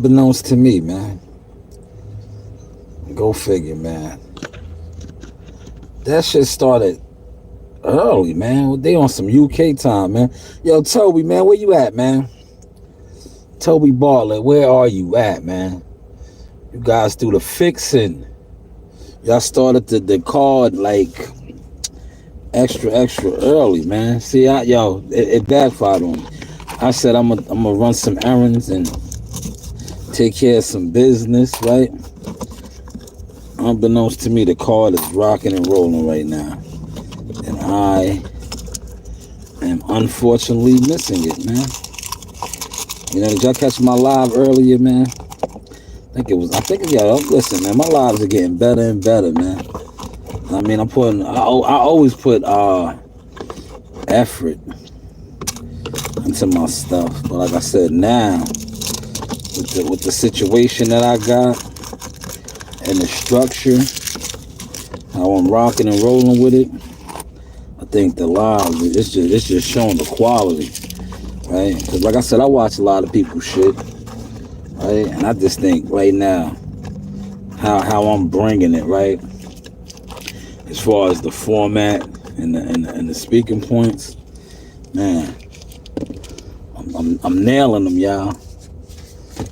Unbeknownst to me, man. Go figure, man. That shit started early, man. They on some UK time, man. Yo, Toby, man, where you at, man? Toby Bartlett, where are you at, man? You guys do the fixing. Y'all started the card like extra early, man. See, it backfired on me. I said I'm gonna run some errands and take care of some business, right? Unbeknownst to me, the card is rocking and rolling right now, and I am unfortunately missing it, man. You know, did y'all catch my live earlier, man? I think y'all, listen, man, my lives are getting better and better, man. I mean, I always put effort into my stuff, but like I said, now with the situation that I got and the structure, how I'm rocking and rolling with it, I think the live, it's just showing the quality, right? Because like I said, I watch a lot of people's shit, right? And I just think right now how I'm bringing it, right? As far as the format and the speaking points, man, I'm nailing them, y'all.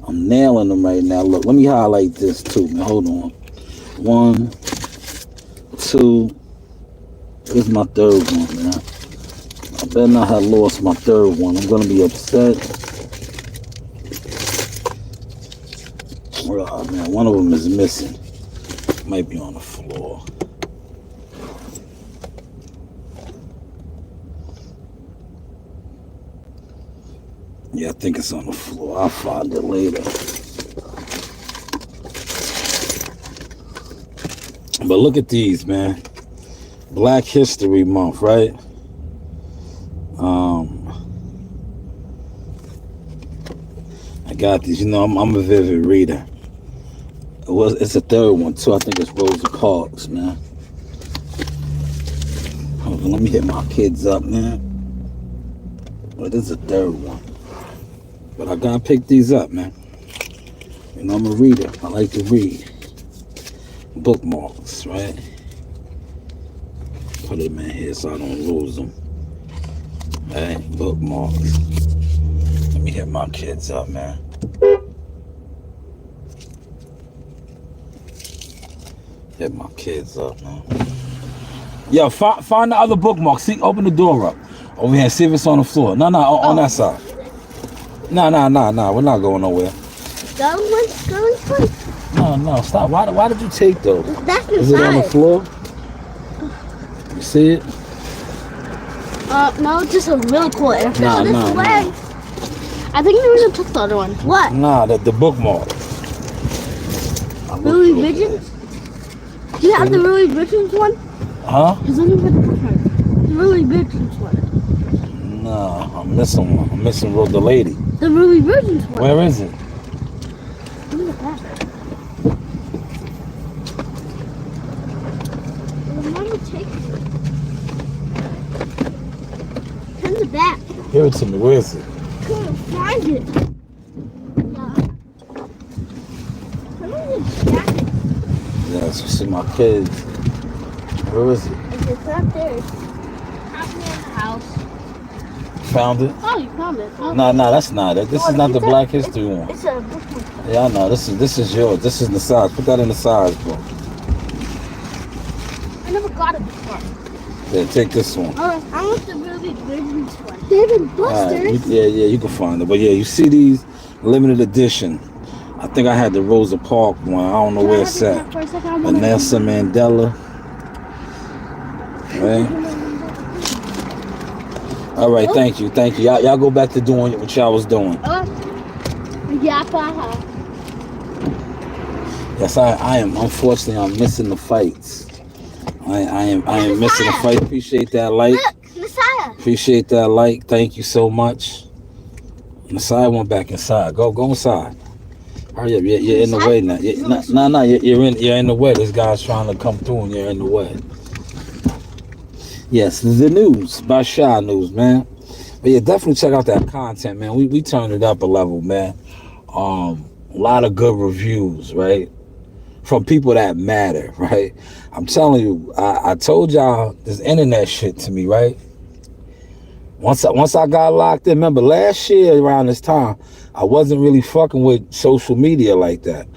I'm nailing them right now. Look, let me highlight this too, man. Hold on. 1, 2. Here's my third one, man. I better not have lost my third one. I'm gonna be upset. Oh man, one of them is missing. Might be on the floor. Yeah, I think it's on the floor. I'll find it later. But look at these, man. Black History Month, right? I got these. You know, I'm a vivid reader. It's a third one too. I think it's Rosa Parks, man. Hold on, let me hit my kids up, man. Well, this is a third one. But I gotta pick these up, man. You know, I'm a reader. I like to read. Bookmarks, right? Put them in here so I don't lose them. Right? Bookmarks. Let me hit my kids up, man. Hit my kids up, man. Yo, find the other bookmark. See, open the door up. Over here, see if it's on the floor. No, on that side. No, we're not going nowhere. No, stop. Why did you take those? That's Is it on the floor? You see it? No, it's just a really cool airfield Nah. way. I think there was a took the other one. What? Nah, the bookmark. Really Visions? Do you have the Really Visions one? Huh? Because let me get the bookmark. The Really Visions one. No, I'm missing one. I'm missing the lady. The Really Visions one. Where is it? Look at that. Turn the back. Give it to me. Where is it? I couldn't find it. Yes, you see my kids. Where is it? It's not there. It's not in the house. Found it? Oh, you found it. Oh. No, that's not it. This is not the Black History one. It's a bookmark. Yeah, I know. This is yours. This is the size. Put that in the size book. I never got a bookmark. Yeah, take this one. Oh, I want the Really Visions one. David Buster's. Right, you can find it. But yeah, you see these limited edition. I think I had the Rosa Parks one. I don't know where it's at. Vanessa Mandela. Right? All right, thank you. Y'all go back to doing what y'all was doing. Yes, I am. Unfortunately, I'm missing the fights. I am missing the fight. Appreciate that like. Look, Messiah. Appreciate that like. Thank you so much. Messiah went back inside. Go inside. Hurry up. You're in the way now. No. You're in the way. This guy's trying to come through and you're in the way. Yes, the news by Shy News, man. But yeah, definitely check out that content, man. We turned it up a level, man. A lot of good reviews, right? From people that matter, right? I'm telling you, I told y'all this internet shit to me, right? Once I got locked in, remember last year around this time, I wasn't really fucking with social media like that.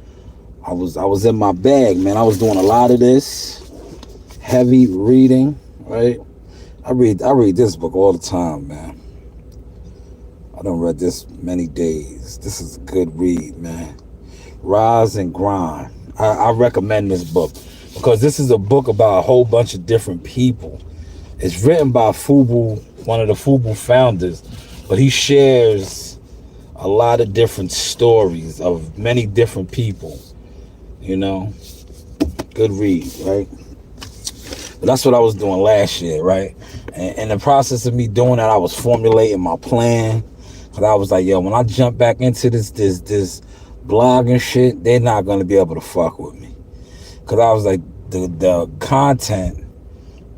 I was in my bag, man. I was doing a lot of this heavy reading, right? I read this book all the time, man. I done read this many days. This is a good read, man. Rise and Grind. I recommend this book because this is a book about a whole bunch of different people. It's written by Fubu, one of the Fubu founders, but he shares a lot of different stories of many different people. You know, good read, right? But that's what I was doing last year, right? And in the process of me doing that, I was formulating my plan. Cause I was like, yo, when I jump back into this blogging shit, they're not gonna be able to fuck with me. Cause I was like, the content,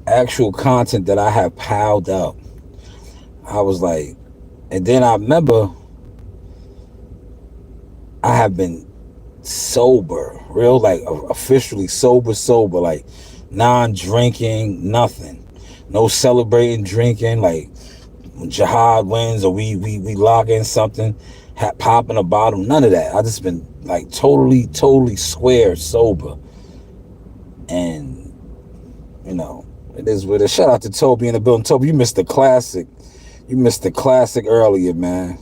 actual content that I have piled up, I was like, and then I remember I have been sober, real like officially sober, like non-drinking, nothing, no celebrating drinking, like when Jihad wins or we log in something, popping a bottle, none of that. I just been like totally square sober, and you know it is what it is. Shout out to Toby in the building. Toby, you missed the classic. You missed the classic earlier, man.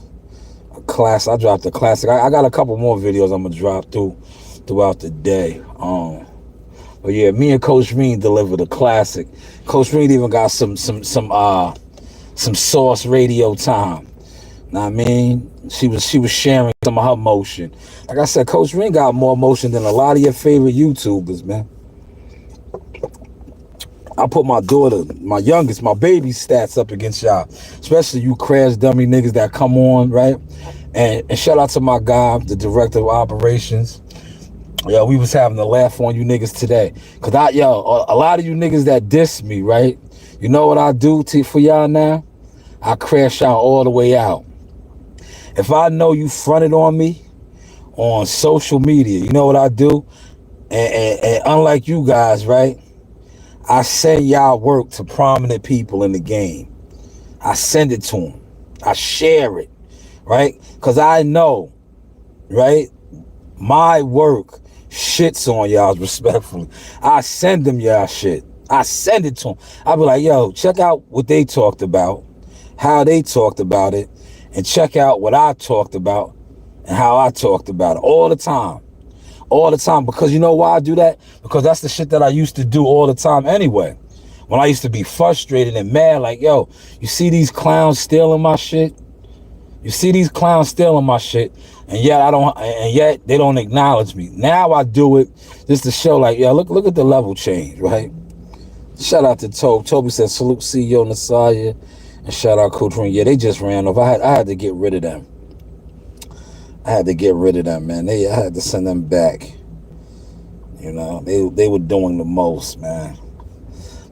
A class. I dropped a classic. I got a couple more videos I'm gonna drop throughout the day. But yeah, me and Coach Reed delivered a classic. Coach Reed even got some Source radio time. Know what I mean? She was sharing some of her motion. Like I said, Coach Reed got more motion than a lot of your favorite YouTubers, man. I put my daughter, my youngest, my baby stats up against y'all. Especially you crash dummy niggas that come on, right? And shout out to my guy, the director of operations. Yo, we was having a laugh on you niggas today. Cause a lot of you niggas that diss me, right? You know what I do for y'all now? I crash out all the way out. If I know you fronted on me on social media, you know what I do? And unlike you guys, right? I send y'all work to prominent people in the game. I send it to them. I share it, right? Because I know, right? My work shits on y'all respectfully. I send them y'all shit. I send it to them. I be like, yo, check out what they talked about, how they talked about it, and check out what I talked about and how I talked about it all the time. All the time. Because you know why I do that? Because that's the shit that I used to do all the time anyway. When I used to be frustrated and mad, like, yo, you see these clowns stealing my shit? You see these clowns stealing my shit, and yet they don't acknowledge me. Now I do it just to show, like, yo, look at the level change, right? Shout out to Toby. Toby said, salute CEO Nasaya, and shout out Coach Ring. Yeah, they just ran off. I had to get rid of them. Man. I had to send them back. You know, they were doing the most, man.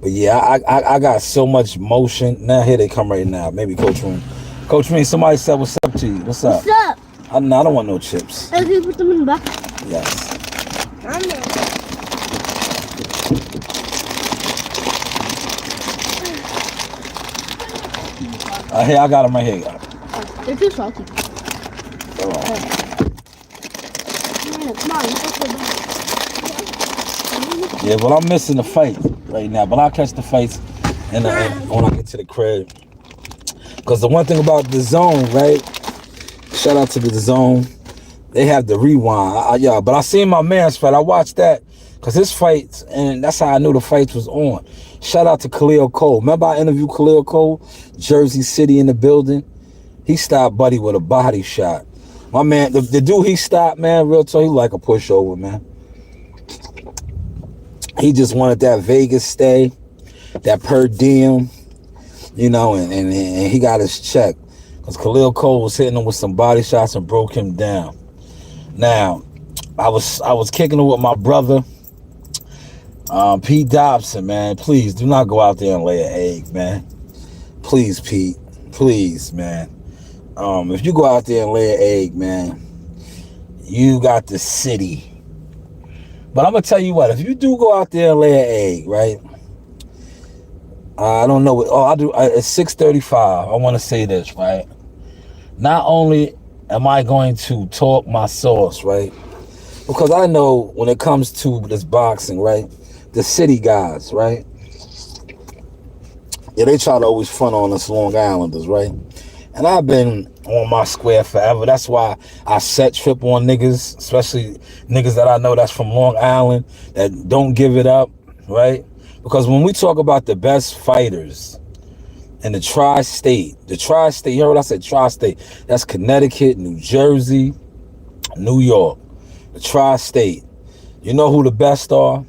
But yeah, I got so much motion. Now here they come right now. Maybe Coach Ring. Coach Ring, somebody said what's up to you. What's up? What's up? I don't want no chips. Can you put them in the back? Yes. Here, I got them right here. They're too salty. All right. Yeah, come on, let's go back. Yeah, well, I'm missing the fight right now, but I'll catch the fights when I get to the crib. Because the one thing about the Zone, right? Shout out to the Zone. They have the rewind. But I seen my man's fight. I watched that because his fights, and that's how I knew the fights was on. Shout out to Khalil Cole. Remember I interviewed Khalil Cole? Jersey City in the building. He stopped Buddy with a body shot. My man, the dude he stopped, man, real talk, he like a pushover, man. He just wanted that Vegas stay, that per diem, you know, and he got his check. Because Khalil Cole was hitting him with some body shots and broke him down. Now, I was kicking it with my brother, Pete Dobson, man. Please do not go out there and lay an egg, man. Please, Pete. Please, man. If you go out there and lay an egg, man, you got the city. But I'm going to tell you what, if you do go out there and lay an egg, right? I don't know what, I do, it's 6:35. I want to say this, right? Not only am I going to talk my sauce, right? Because I know when it comes to this boxing, right? The city guys, right? Yeah, they try to always front on us Long Islanders, right? And I've been on my square forever. That's why I set trip on niggas, especially niggas that I know that's from Long Island, that don't give it up, right? Because when we talk about the best fighters in the tri-state, you heard what I said, tri-state, that's Connecticut, New Jersey, New York, the tri-state. You know who the best are?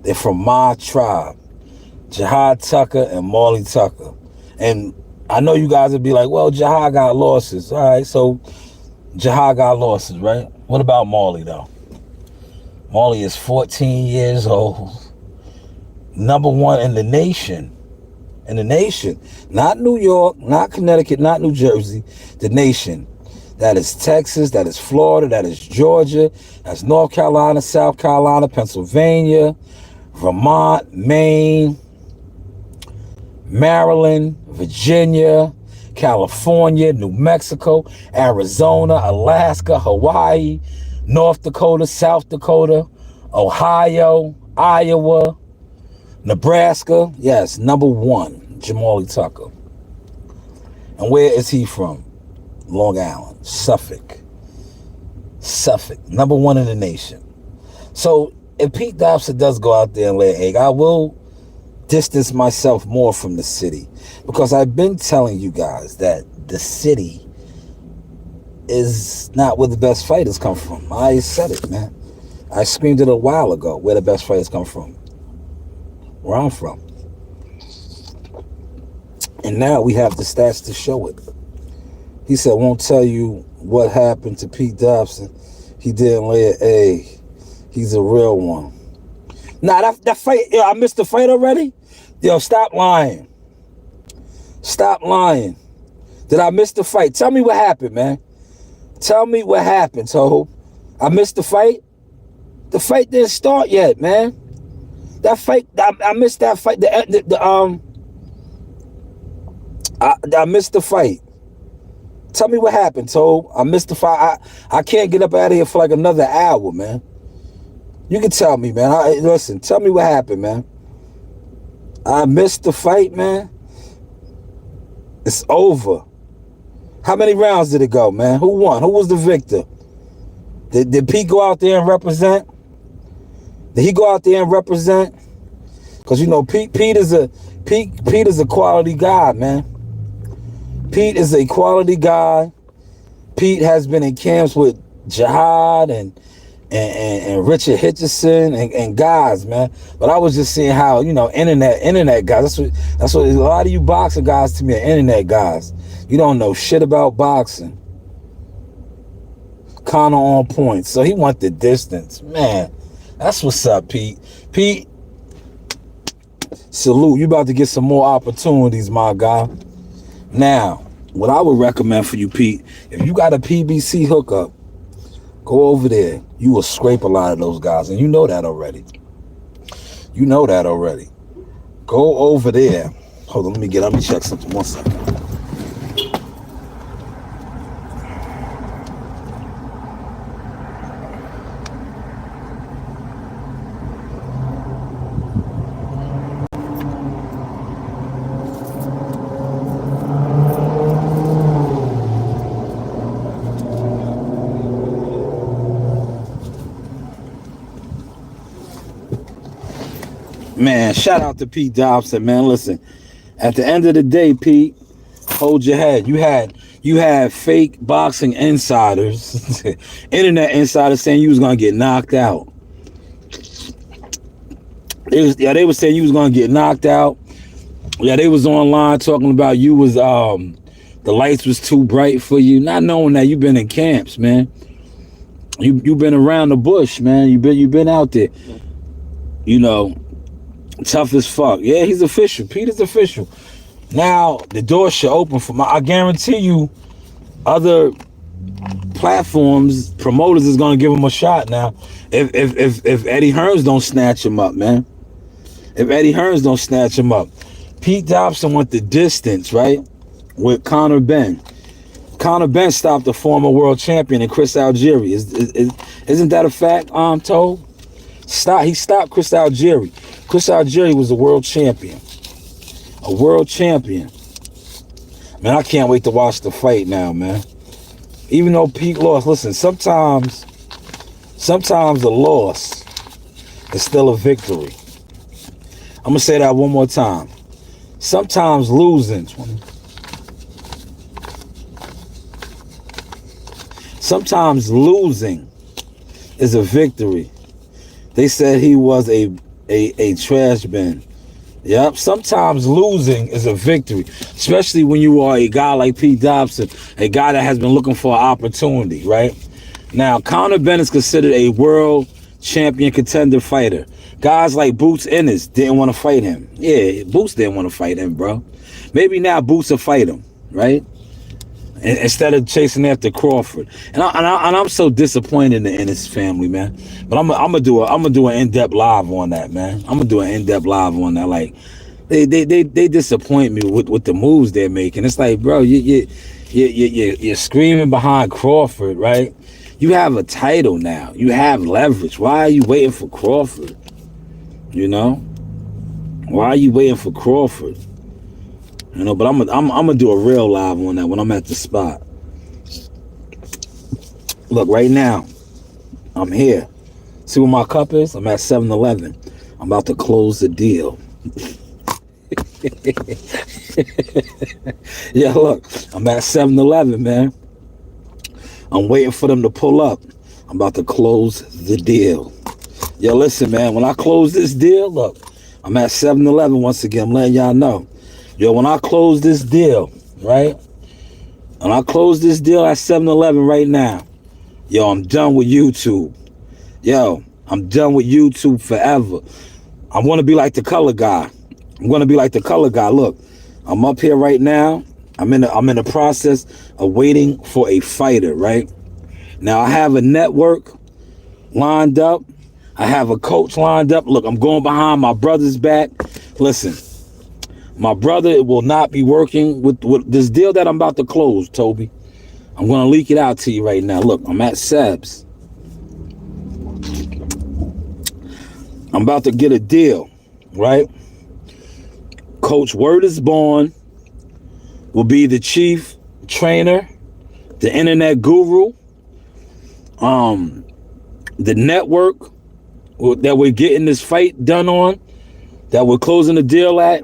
They're from my tribe, Jihad Tucker and Marley Tucker. And I know you guys would be like, well, Jihad got losses. All right, so Jihad got losses, right? What about Marley, though? Marley is 14 years old. Number one in the nation. In the nation. Not New York, not Connecticut, not New Jersey. The nation. That is Texas, that is Florida, that is Georgia, that's North Carolina, South Carolina, Pennsylvania, Vermont, Maine, Maryland, Virginia, California, New Mexico, Arizona, Alaska, Hawaii, North Dakota, South Dakota, Ohio, Iowa, Nebraska. Yes, number one, Jamali Tucker. And where is he from? Long Island, Suffolk, number one in the nation. So if Pete Dobson does go out there and lay an egg, I will distance myself more from the city, because I've been telling you guys that the city is not where the best fighters come from. I said it, man. I screamed it a while ago, where the best fighters come from, where I'm from. And now we have the stats to show it. He said, won't tell you what happened to Pete Dobson. He didn't lay an egg. He's a real one. Nah, that fight, yo, I missed the fight already? Yo, stop lying. Stop lying. Did I miss the fight? Tell me what happened, man. Tell me what happened, so I missed the fight? The fight didn't start yet, man. That fight, I missed that fight. I missed the fight. Tell me what happened, so I missed the fight. I can't get up out of here for like another hour, man. You can tell me, man. Listen, tell me what happened, man. I missed the fight, man. It's over. How many rounds did it go, man? Who won? Who was the victor? Did Pete go out there and represent? Did he go out there and represent? Because you know Pete is a quality guy, man. Pete is a quality guy. Pete has been in camps with Jihad and Richard Hitchison and guys, man. But I was just seeing how, you know, internet guys. That's what a lot of you boxing guys to me are internet guys. You don't know shit about boxing. Connor on point. So he went the distance. Man, that's what's up, Pete. Pete, salute. You about to get some more opportunities, my guy. Now, what I would recommend for you, Pete, if you got a PBC hookup, go over there. You will scrape a lot of those guys, and you know that already. You know that already. Go over there. Hold on, let me check something. 1 second. Man, shout out to Pete Dobson, man. Listen, at the end of the day, Pete, hold your head. You had fake boxing insiders, internet insiders saying you was gonna get knocked out. They were saying you was gonna get knocked out. Yeah, they was online talking about you was the lights was too bright for you, not knowing that you've been in camps, man. You've been around the bush, man. You've been out there. You know, tough as fuck. Yeah, he's official. Pete is official. Now the door should open for I guarantee you, other platforms, promoters is gonna give him a shot now. If Eddie Hearns don't snatch him up, man. If Eddie Hearns don't snatch him up. Pete Dobson went the distance, right? With Conor Benn. Conor Benn stopped the former world champion and Chris Algieri. Isn't that a fact, Told? He stopped Chris Algieri. Chris Algieri was a world champion. A world champion. Man, I can't wait to watch the fight now, man. Even though Pete lost, listen, sometimes a loss is still a victory. I'm going to say that one more time. Sometimes losing is a victory. They said he was a trash bin. Yep, sometimes losing is a victory, especially when you are a guy like Pete Dobson, a guy that has been looking for an opportunity, right? Now, Conor Benn is considered a world champion contender fighter. Guys like Boots Ennis didn't want to fight him. Yeah, Boots didn't want to fight him, bro. Maybe now Boots will fight him, right? Instead of chasing after Crawford. And I'm so disappointed in the Ennis family, man. But I'm gonna do an in-depth live on that, man. I'm gonna do an in-depth live on that. Like they disappoint me with the moves they're making. It's like, bro, you're screaming behind Crawford, right? You have a title now. You have leverage. Why are you waiting for Crawford? You know? Why are you waiting for Crawford? You know, but I'm gonna do a real live on that when I'm at the spot. Look, right now, I'm here. See what my cup is? I'm at 7-Eleven. I'm about to close the deal. Yeah, look, I'm at 7-Eleven, man. I'm waiting for them to pull up. I'm about to close the deal. Yo, listen, man, when I close this deal, look, I'm at 7-Eleven once again. I'm letting y'all know. Yo, when I close this deal, right? When I close this deal at 7-Eleven right now, yo, I'm done with YouTube. Yo, I'm done with YouTube forever. I'm going to be like the color guy. Look, I'm up here right now. I'm in the process of waiting for a fighter, right? Now, I have a network lined up. I have a coach lined up. Look, I'm going behind my brother's back. Listen. My brother will not be working with this deal that I'm about to close, Toby. I'm going to leak it out to you right now. Look, I'm at Seb's. I'm about to get a deal, right? Coach Word is Born will be the chief trainer, the internet guru, the network that we're getting this fight done on, that we're closing the deal at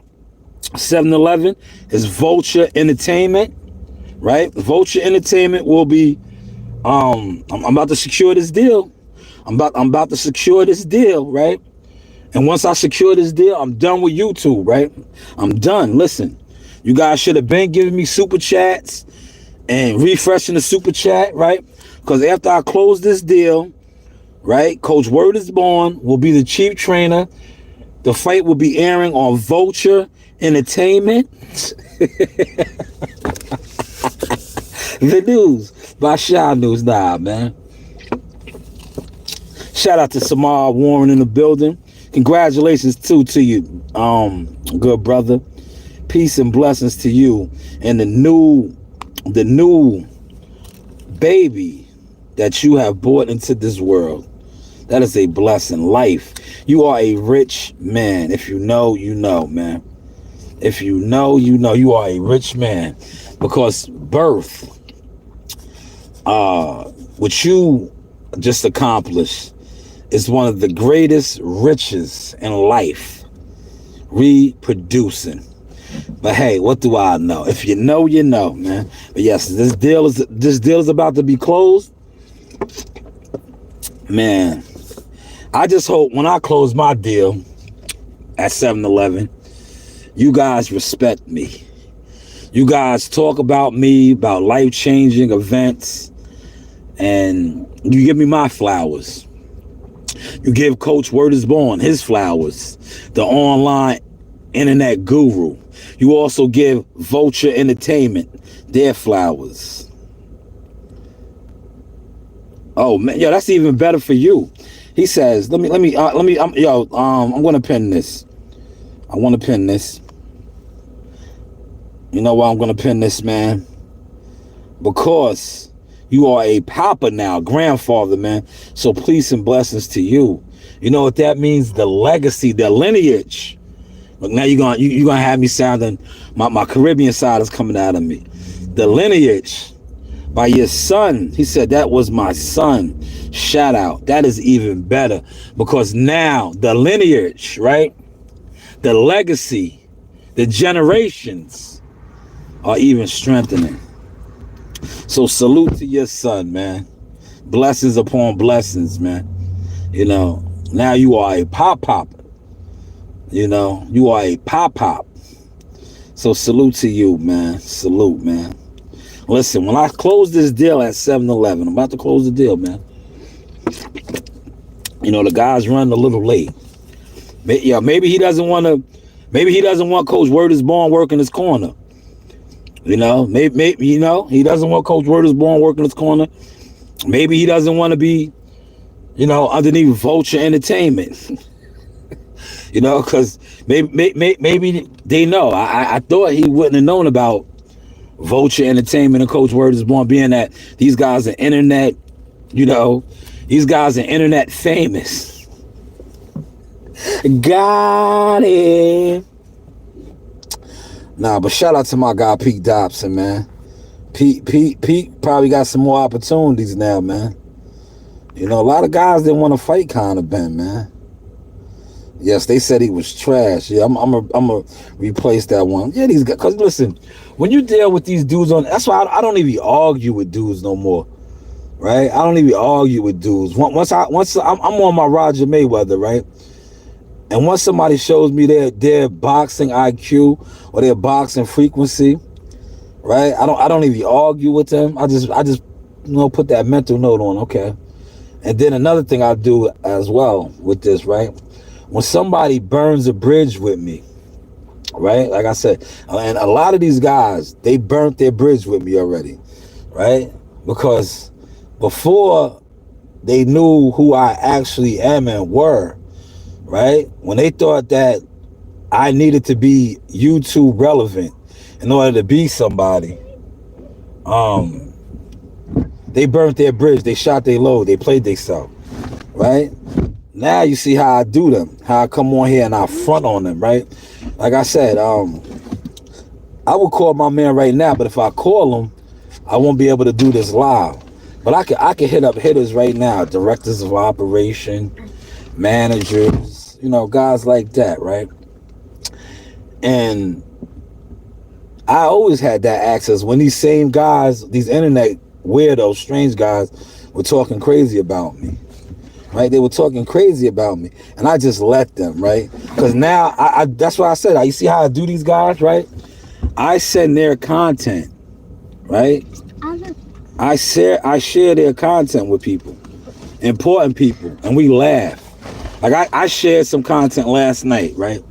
7-Eleven is Vulture Entertainment, right? Vulture Entertainment will be I'm about to secure this deal. I'm about to secure this deal, right? And once I secure this deal, I'm done with YouTube, right? I'm done. Listen, you guys should have been giving me super chats and refreshing the super chat, right? Because after I close this deal, right, Coach Word is Born will be the chief trainer. The fight will be airing on Vulture Entertainment. The news by Shy News. Nah, man. Shout out to Samar Warren in the building. Congratulations too to you, good brother. Peace and blessings to you and the new baby that you have brought into this world. That is a blessing. Life. You are a rich man. If you know, you know, man. If you know, you know. You are a rich man. Because birth, what you just accomplished, is one of the greatest riches in life. Reproducing. But hey, what do I know? If you know, you know, man. But yes, this deal is about to be closed. Man, I just hope when I close my deal at 7-Eleven, you guys respect me. You guys talk about me, about life-changing events, and you give me my flowers. You give Coach Word is Born his flowers, the online internet guru. You also give Vulture Entertainment their flowers. Oh man, yo, that's even better for you. He says, I'm gonna pin this. I want to pin this. You know why I'm gonna pin this, man? Because you are a papa now, grandfather, man. So peace and blessings to you. You know what that means? The legacy, the lineage. Look, now you're gonna have me sounding, my Caribbean side is coming out of me. The lineage by your son. He said that was my son. Shout out. That is even better because now the lineage, right? The legacy, the generations are even strengthening. So salute to your son, man. Blessings upon blessings, man. You know, now you are a pop. You know, you are a pop. So salute to you, man. Salute, man. Listen, when I close this deal at 7-Eleven, I'm about to close the deal, man. You know, the guy's running a little late. Yeah, maybe he doesn't want Coach Word is Born working his corner. You know, maybe he doesn't want Coach Word is Born working his corner. Maybe he doesn't want to be, underneath Vulture Entertainment. You know, because maybe they know. I thought he wouldn't have known about Vulture Entertainment and Coach Word is Born, being that these guys are internet, these guys are internet famous. Got it. Nah, but shout out to my guy Pete Dobson, man. Pete probably got some more opportunities now, man. You know, a lot of guys didn't want to fight Conor Ben, man. Yes, they said he was trash. Yeah, I'm gonna replace that one. Yeah, these guys. Cause listen, when you deal with these dudes that's why I don't even argue with dudes no more, right? I don't even argue with dudes. Once I'm on my Roger Mayweather, right? And once somebody shows me their boxing IQ or their boxing frequency, right? I don't even argue with them. I just put that mental note on, okay. And then another thing I do as well with this, right? When somebody burns a bridge with me, right? Like I said, and a lot of these guys, they burnt their bridge with me already, right? Because before they knew who I actually am and were, right? When they thought that I needed to be YouTube relevant in order to be somebody, they burnt their bridge, they shot their load, they played themselves, right? Now you see how I do them, how I come on here and I front on them, right? Like I said, I would call my man right now, but if I call him, I won't be able to do this live. But I can hit up hitters right now, directors of operation, managers, guys like that, right? And I always had that access when these same guys, these internet weirdos, strange guys, were talking crazy about me, right? They were talking crazy about me, and I just let them, right? Because now, I that's why I said, you see how I do these guys, right? I send their content, right? I share their content with people, important people, and we laugh. Like I shared some content last night, right?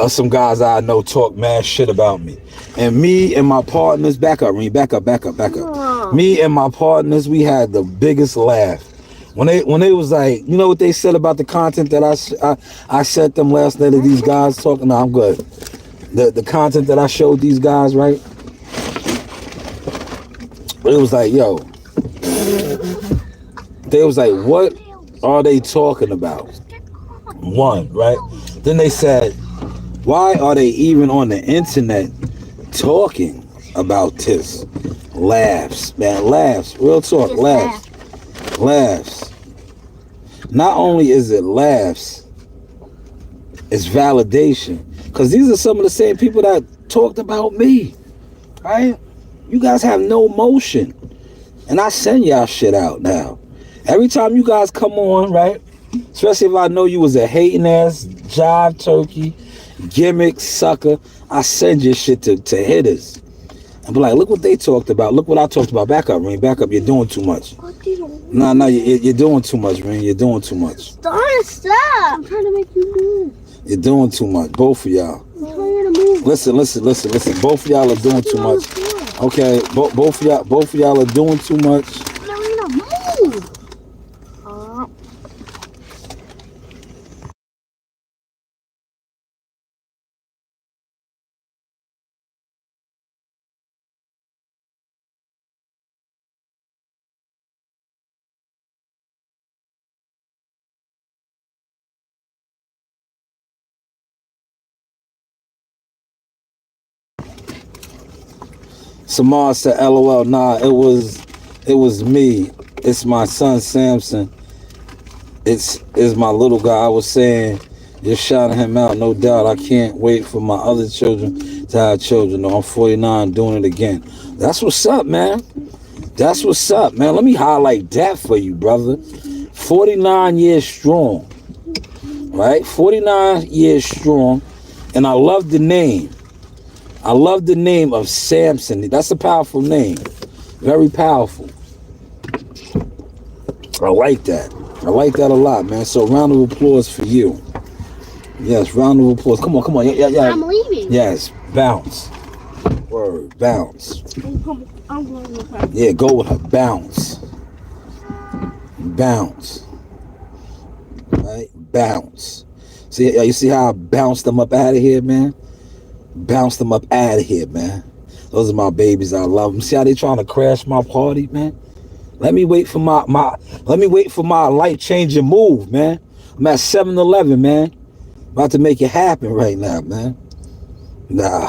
Some guys I know talk mad shit about me. And me and my partners, back up. Me and my partners, we had the biggest laugh. When they was like, you know what they said about the content that I sent them last night of these guys talking? No, I'm good. The content that I showed these guys, right? It was like, yo. They was like, what are they talking about? One, right? Then they said, why are they even on the internet talking about this? Laughs, man, laughs. Real talk, laughs. Not only is it laughs, it's validation. Because these are some of the same people that talked about me, right? You guys have no emotion. And I send y'all shit out now. Every time you guys come on, right? Especially if I know you was a hating ass, jive turkey, gimmick sucker, I send your shit to hitters. And be like, look what they talked about. Look what I talked about. Back up, Ring. Back up. You're doing too much. No, you're doing too much, Ring. You're doing too much. Stop. I'm trying to make you move. You're doing too much. Both of y'all. I'm trying to move. Listen. Both of y'all are doing too much. Okay, both of y'all are doing too much. No, you're not Samar said, LOL. Nah, it was me. It's my son Samson. It's my little guy. I was saying, you're shouting him out, no doubt. I can't wait for my other children to have children. No, I'm 49, doing it again. That's what's up, man. That's what's up, man. Let me highlight that for you, brother. 49 years strong, right? 49 years strong, and I love the name. I love the name of Samson. That's a powerful name. Very powerful. I like that. I like that a lot, man. So round of applause for you. Yes, round of applause. Come on. Yeah. I'm leaving. Yes, bounce. Word, bounce. I'm going with her. Yeah, go with her. Bounce. Bounce. Right? Bounce. See, you see how I bounced them up out of here, man? Bounced them up out of here, man. Those are my babies. I love them. See how they trying to crash my party, man? Let me wait for my life-changing move, man. I'm at 7-Eleven, man. About to make it happen right now, man. Nah.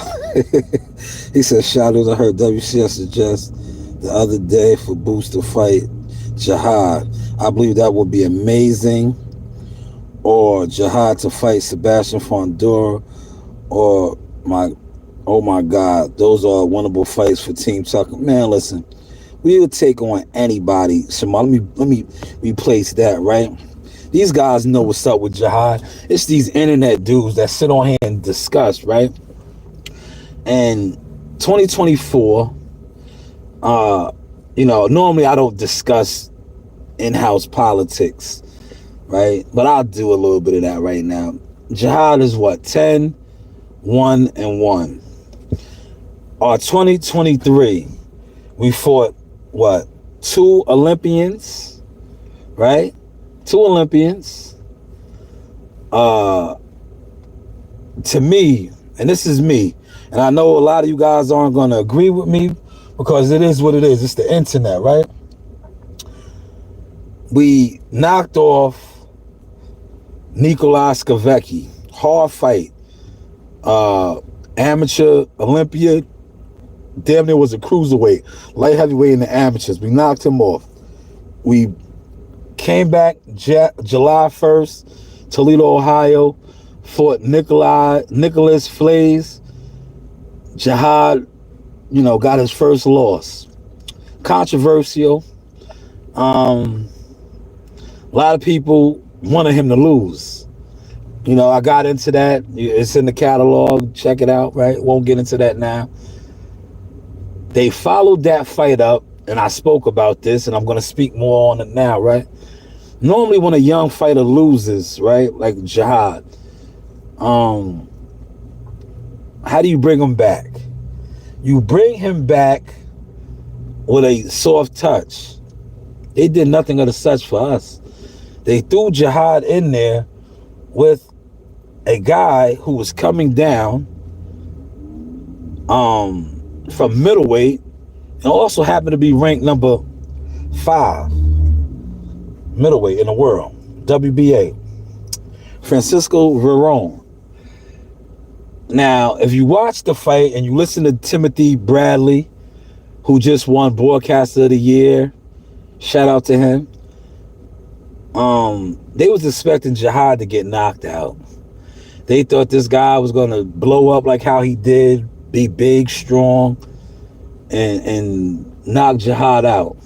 He said, shout out to her. WCS suggest the other day for Boost to fight Jihad. I believe that would be amazing. Or Jihad to fight Sebastian Fondura. Or oh my God, those are winnable fights for Team Tucker. Man, listen. We'll take on anybody. Shema, let me replace that, right? These guys know what's up with Jihad. It's these internet dudes that sit on here and discuss, right? And 2024, normally I don't discuss in-house politics, right? But I'll do a little bit of that right now. Jihad is what? 10, 1, and 1. Our 2023, we fought what? 2 Olympians, right? 2 Olympians. To me, and this is me, and I know a lot of you guys aren't going to agree with me because it is what it is. It's the internet, right? We knocked off Nikolai Skavecki. Hard fight. Amateur Olympiad. Damn near was a cruiserweight. Light heavyweight in the amateurs. We knocked him off. We came back July 1st, Toledo, Ohio. Fought Nicholas Flays. Jihad, got his first loss. Controversial. A lot of people wanted him to lose. I got into that. It's in the catalog. Check it out, right? Won't get into that now. They followed that fight up, and I spoke about this, and I'm going to speak more on it now, right? Normally when a young fighter loses, right, like Jihad, how do you bring him back? You bring him back with a soft touch. They did nothing of the such for us. They threw Jihad in there with a guy who was coming down from middleweight and also happened to be ranked number 5 middleweight in the world, WBA, Francisco Verón. Now, if you watch the fight and you listen to Timothy Bradley, who just won Broadcaster of the Year, shout out to him. They was expecting Jihad to get knocked out. They thought this guy was going to blow up like how he did, be big, strong, and knock Jihad out.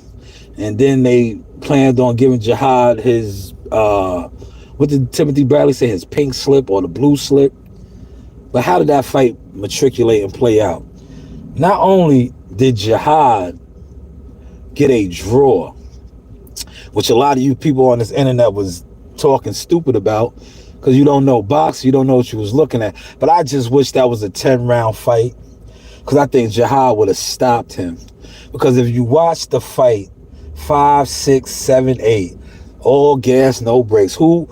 And then they planned on giving Jihad his, what did Timothy Bradley say, his pink slip or the blue slip? But how did that fight matriculate and play out? Not only did Jihad get a draw, which a lot of you people on this internet was talking stupid about because you don't know boxing, you don't know what you was looking at. But I just wish that was a 10-round fight because I think Jihad would have stopped him. Because if you watch the fight, 5, 6, 7, 8, all gas, no brakes. Who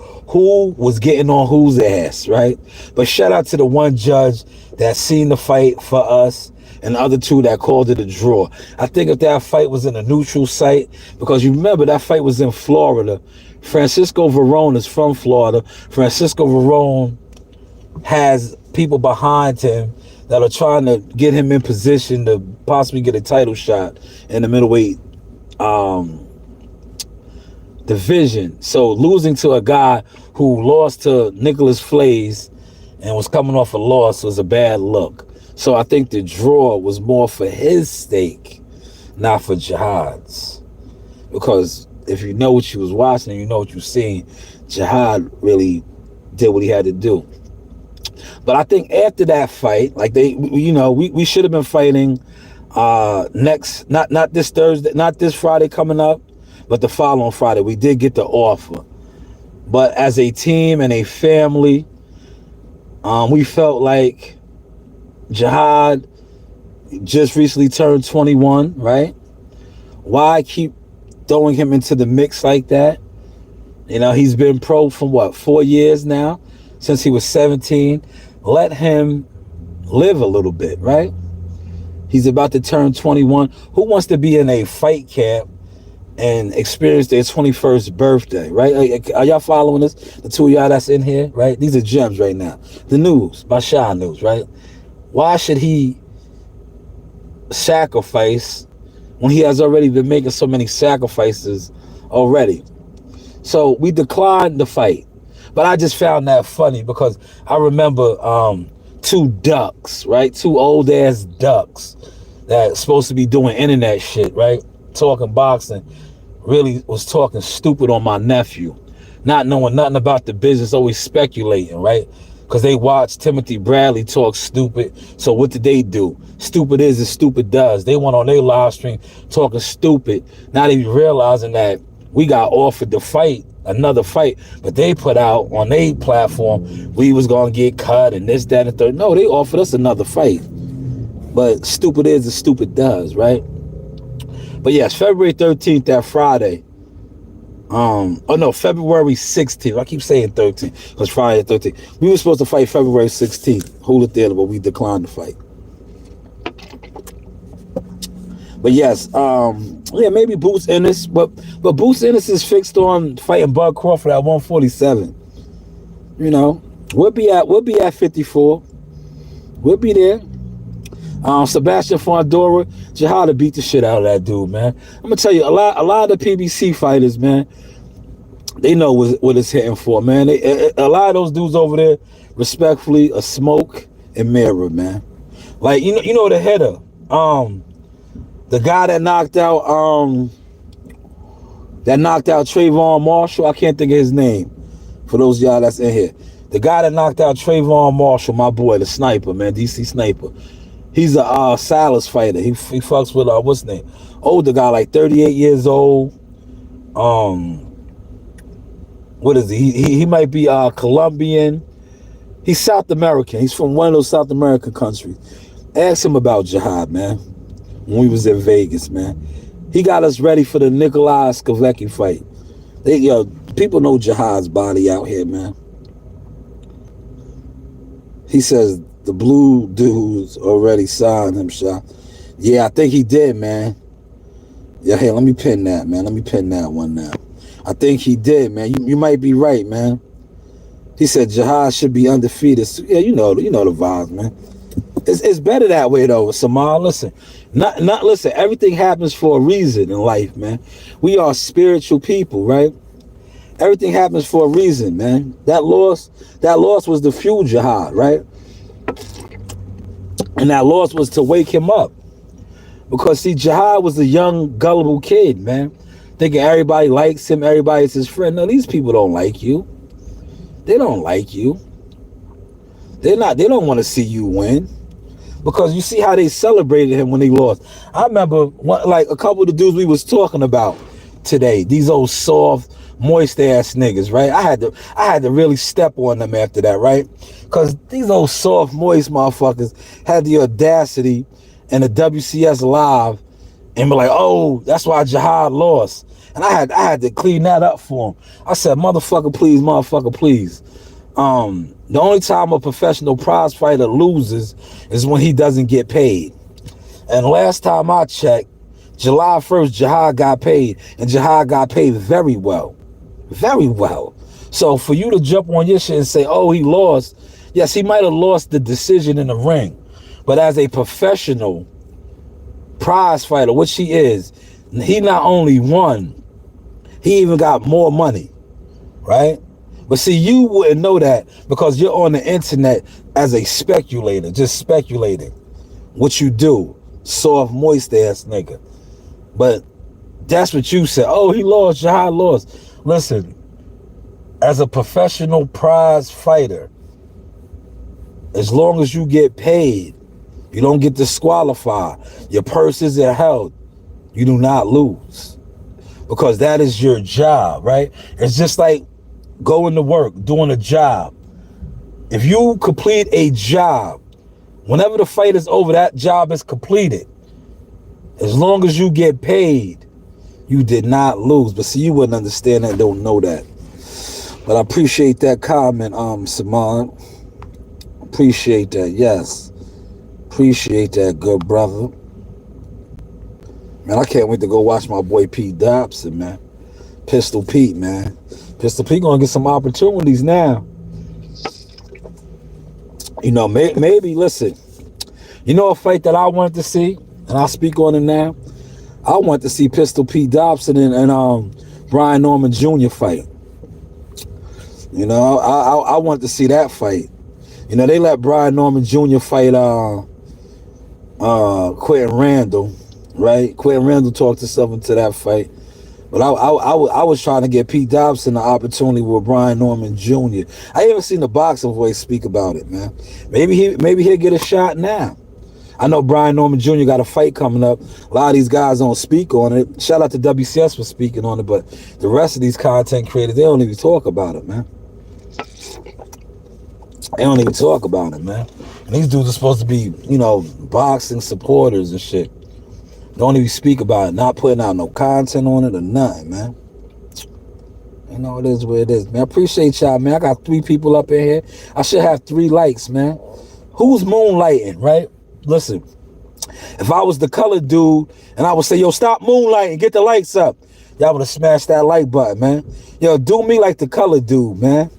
was getting on whose ass, right? But shout out to the one judge that seen the fight for us and the other 2 that called it a draw. I think if that fight was in a neutral site, because you remember that fight was in Florida. Francisco Verón is from Florida. Francisco Verón has people behind him that are trying to get him in position to possibly get a title shot in the middleweight division. So losing to a guy who lost to Nicholas Flays and was coming off a loss was a bad look. So I think the draw was more for his stake, not for Jihad's. Because if you know what you was watching and you know what you seen, Jihad really did what he had to do. But I think after that fight, like we should have been fighting next, not this Thursday, not this Friday coming up, but the following Friday. We did get the offer. But as a team and a family, we felt like Jihad just recently turned 21, right? Why keep throwing him into the mix like that? You know, he's been pro for 4 years now, since he was 17. Let him live a little bit, right? He's about to turn 21. Who wants to be in a fight camp and experience their 21st birthday, right? Are y'all following this? The two of y'all that's in here, right? These are gems right now. The news, by Shy News, right? Why should he sacrifice when he has already been making so many sacrifices already? So we declined the fight. But I just found that funny because I remember two ducks, right? Two old ass ducks that's supposed to be doing internet shit, right? Talking boxing, really was talking stupid on my nephew, not knowing nothing about the business, always speculating, right? Because they watched Timothy Bradley talk stupid. So what did they do? Stupid is as stupid does. They went on their live stream talking stupid, not even realizing that we got offered the fight, another fight, but they put out on their platform we was gonna get cut and this, that, and the third. No, they offered us another fight. But stupid is as stupid does, right? But yes, February 13th, that Friday. February 16th. I keep saying 13th because Friday 13th. We were supposed to fight February 16th, Hula Theater, but we declined the fight. But yes, maybe Boots Ennis, but Boots Ennis is fixed on fighting Bud Crawford at 147. You know, we'll be at 54. We'll be there. Sebastian Fondora, Jihad beat the shit out of that dude, man. I'm gonna tell you, a lot of the PBC fighters, man, they know what it's hitting for, man. A lot of those dudes over there, respectfully, a smoke and mirror, man. Like you know the header, the guy that knocked out Trayvon Marshall. I can't think of his name. For those of y'all that's in here, the guy that knocked out Trayvon Marshall, my boy, the sniper, man, DC sniper. He's a Silas fighter. He fucks with what's his name? Older guy, like 38 years old. What is he? He might be Colombian. He's South American. He's from one of those South American countries. Ask him about Jihad, man. When we was in Vegas, man, he got us ready for the Nikolai Skavecki fight. People know Jihad's body out here, man. He says the blue dudes already signed him, shot. Yeah, I think he did, man. Yeah, hey, let me pin that, man. Let me pin that one now. I think he did, man. You might be right, man. He said Jihad should be undefeated. Yeah, you know the vibes, man. It's better that way though, Samal. Listen, listen. Everything happens for a reason in life, man. We are spiritual people, right? Everything happens for a reason, man. That loss was to fuel Jihad, right? And that loss was to wake him up. Because see, Jihad was a young, gullible kid, man. Thinking everybody likes him, everybody's his friend. No, these people don't like you. They don't like you. They don't want to see you win. Because you see how they celebrated him when he lost. I remember a couple of the dudes we was talking about today. These old soft, moist ass niggas, right? I had to really step on them after that, right? Because these old soft, moist motherfuckers had the audacity in the WCS live and be like, oh, that's why Jihad lost. And I had to clean that up for him. I said, motherfucker, please. The only time a professional prize fighter loses is when he doesn't get paid. And last time I checked, July 1st, Jihad got paid. And Jihad got paid very well. Very well. So for you to jump on your shit and say, oh, he lost. Yes, he might have lost the decision in the ring. But as a professional prize fighter, which he is, he not only won, he even got more money, right? But see, you wouldn't know that because you're on the internet as a speculator, just speculating what you do. Soft, moist ass nigga. But that's what you said. Oh, he lost, Jihad lost. Listen, as a professional prize fighter, as long as you get paid, you don't get disqualified, your purse isn't held, you do not lose. Because that is your job, right? It's just like going to work, doing a job. If you complete a job, whenever the fight is over, that job is completed. As long as you get paid, you did not lose. But see, you wouldn't understand that, don't know that. But I appreciate that comment, Saman. Appreciate that, yes. Appreciate that, good brother. Man, I can't wait to go watch my boy Pete Dobson, man. Pistol Pete, man. Pistol Pete gonna get some opportunities now. You know, maybe, listen, you know a fight that I wanted to see, and I'll speak on it now? I want to see Pistol Pete Dobson and Brian Norman Jr. fight. You know, I want to see that fight. You know, they let Brian Norman Jr. fight Quentin Randall, right? Quentin Randall talked himself into that fight. But I was trying to get Pete Dobson the opportunity with Brian Norman Jr. I haven't seen the Boxing Voice speak about it, man. Maybe he'll get a shot now. I know Brian Norman Jr. got a fight coming up. A lot of these guys don't speak on it. Shout out to WCS for speaking on it, but the rest of these content creators, they don't even talk about it, man. They don't even talk about it, man. And these dudes are supposed to be, you know, boxing supporters and shit. Don't even speak about it. Not putting out no content on it or nothing, man. You know, it is what it is, man. I appreciate y'all, man. I got 3 people up in here. I should have 3 likes, man. Who's moonlighting, right? Listen, if I was the colored dude and I would say, yo, stop moonlighting, get the lights up, y'all would have smashed that like button, man. Yo, do me like the colored dude, man.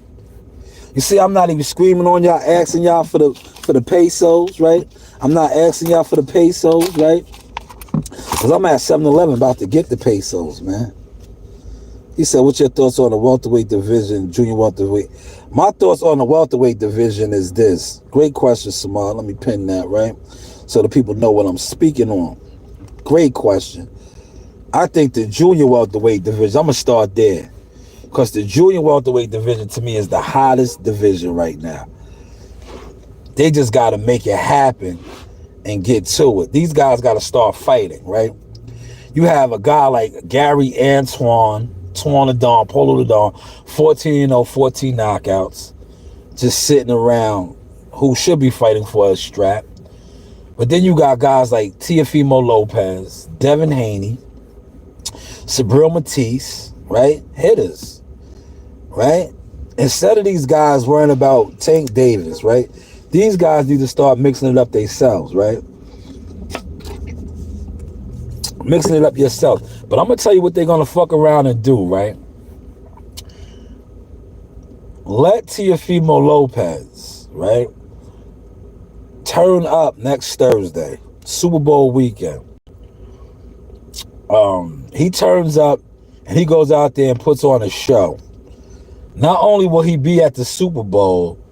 You see, I'm not even screaming on y'all, asking y'all for the pesos, right? I'm not asking y'all for the pesos, right? Because I'm at 7-Eleven about to get the pesos, man. He said, what's your thoughts on the welterweight division, junior welterweight? My thoughts on the welterweight division is this. Great question, Samal. Let me pin that, right? So the people know what I'm speaking on. Great question. I think the junior welterweight division, I'm going to start there. Because the junior welterweight division, to me, is the hottest division right now. They just got to make it happen and get to it. These guys got to start fighting, right? You have a guy like Gary Antoine the Dawn, Polo the Dawn, 14-0, 14 knockouts, just sitting around, who should be fighting for a strap. But then you got guys like Teofimo Lopez, Devin Haney, Sabril Matisse, right? Hitters, right? Instead of these guys worrying about Tank Davis, right? These guys need to start mixing it up themselves, right? Mixing it up yourself. But I'm going to tell you what they're going to fuck around and do, right? Let Teofimo Lopez, right, turn up next Thursday, Super Bowl weekend. He turns up and he goes out there and puts on a show. Not only will he be at the Super Bowl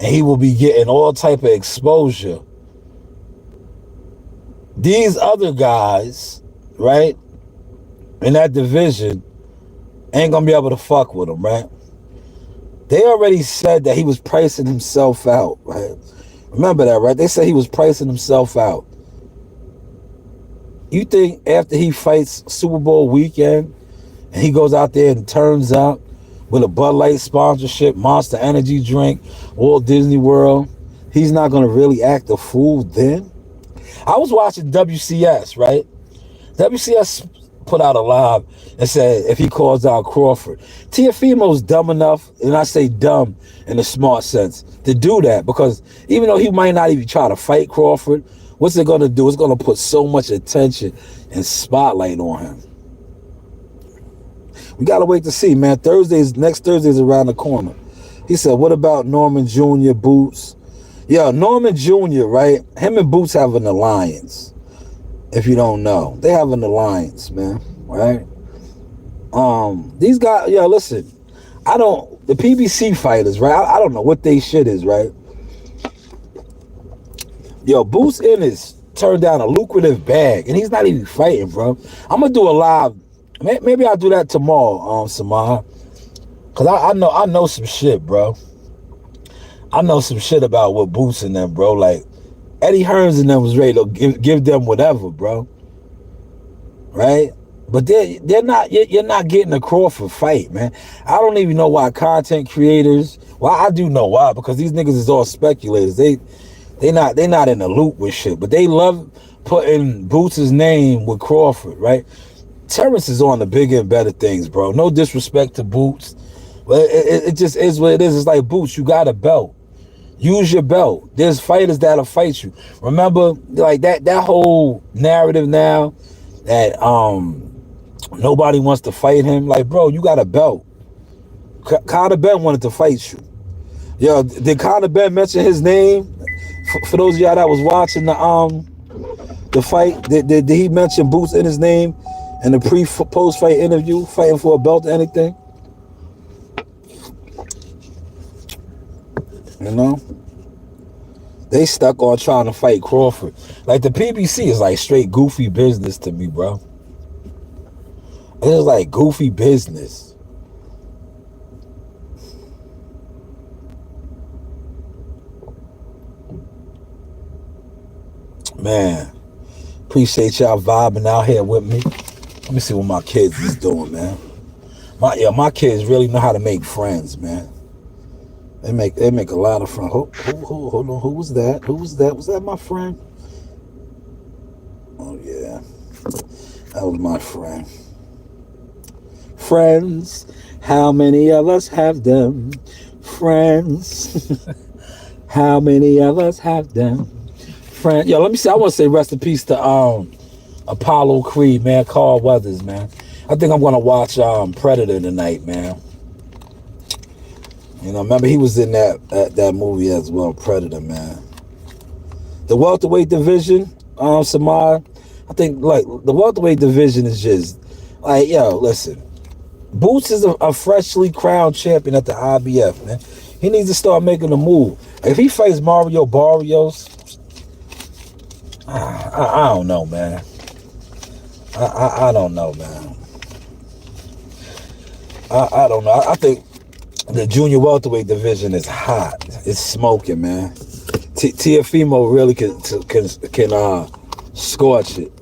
and he will be getting all type of exposure, these other guys, right, in that division ain't gonna be able to fuck with him, right? They already said that he was pricing himself out, right? Remember that, right? They said he was pricing himself out. You think after he fights Super Bowl weekend and he goes out there and turns up with a Bud Light sponsorship, Monster Energy drink, Walt Disney World, he's not gonna really act a fool then? I was watching WCS, right? WCS put out a live and said if he calls out Crawford. Teofimo's dumb enough, and I say dumb in a smart sense, to do that, because even though he might not even try to fight Crawford, what's it going to do? It's going to put so much attention and spotlight on him. We got to wait to see, man. Next Thursday's around the corner. He said, what about Norman Jr., Boots? Yo, Norman Jr., right? Him and Boots have an alliance. If you don't know, they have an alliance, man. Right? These guys, yo, listen. The PBC fighters, right? I don't know what they shit is, right? Yo, Boots Ennis turned down a lucrative bag, and he's not even fighting, bro. I'm gonna do a live. Maybe I'll do that tomorrow, Samar. Cause I know some shit, bro. I know some shit about what Boots and them, bro. Like Eddie Hearns and them was ready to give them whatever, bro. Right? But they're not. You're not getting a Crawford fight, man. I don't even know why content creators. Well, I do know why, because these niggas is all speculators. They not in the loop with shit, but they love putting Boots' name with Crawford, right? Terrence is on the bigger and better things, bro. No disrespect to Boots, but it just is what it is. It's like, Boots, you got a belt. Use your belt. There's fighters that'll fight you. Remember, like that whole narrative now that nobody wants to fight him. Like, bro, you got a belt. Conor Ben wanted to fight you. Yo, did Conor Ben mention his name? For those of y'all that was watching the fight, did he mention Boots in his name in the post fight interview, fighting for a belt or anything? You know, they stuck on trying to fight Crawford. Like, the PBC is like straight goofy business to me, bro. It's like goofy business. Man, appreciate y'all vibing out here with me. Let me see what my kids is doing, man. My kids really know how to make friends, man. They make a lot of friends. Hold on, who was that? Who was that? Was that my friend? Oh yeah, that was my friend. Friends, how many of us have them? Friends, how many of us have them? Friend, yo, let me see. I want to say rest in peace to Apollo Creed, man. Carl Weathers, man. I think I'm gonna watch Predator tonight, man. You know, remember he was in that movie as well, Predator, man. The welterweight division, Samar. I think like the welterweight division is just like, yo, listen. Boots is a freshly crowned champion at the IBF, man. He needs to start making a move. If he fights Mario Barrios, I don't know, man. I don't know, man. I don't know. I think the junior welterweight division is hot. It's smoking, man. Tiafimo really can scorch it.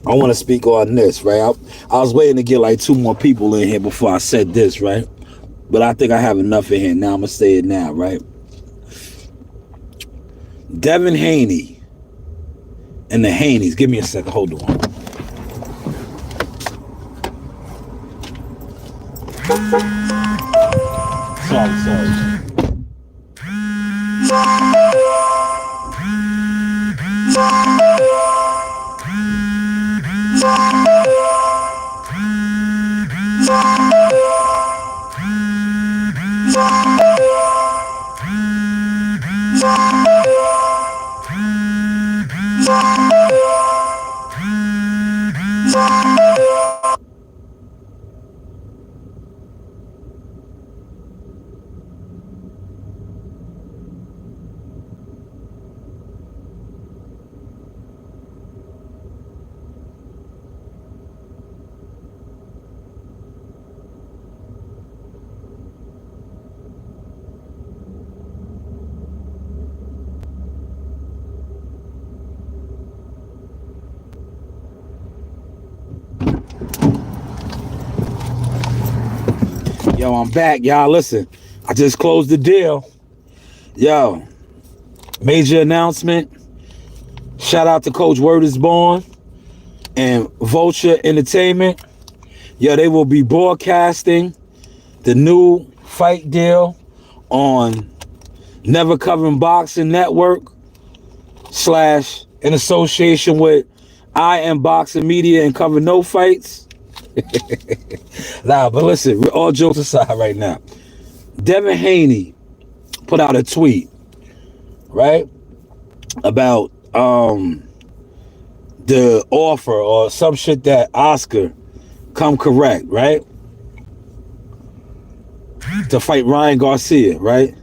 I want to speak on this, right? I was waiting to get like 2 more people in here before I said this, right? But I think I have enough in here. Now I'm going to say it now, right? Devin Haney and the Haneys. Give me a second. Hold on. Sorry. Yo, I'm back, y'all. Listen, I just closed the deal. Yo, major announcement. Shout out to Coach Word is Born and Vulture Entertainment. Yo, they will be broadcasting the new fight deal on Never Covering Boxing Network / in association with I Am Boxing Media and Cover No Fights. Nah, but listen, all jokes aside right now. Devin Haney put out a tweet, right? About the offer or some shit that Oscar come correct, right? To fight Ryan Garcia, right?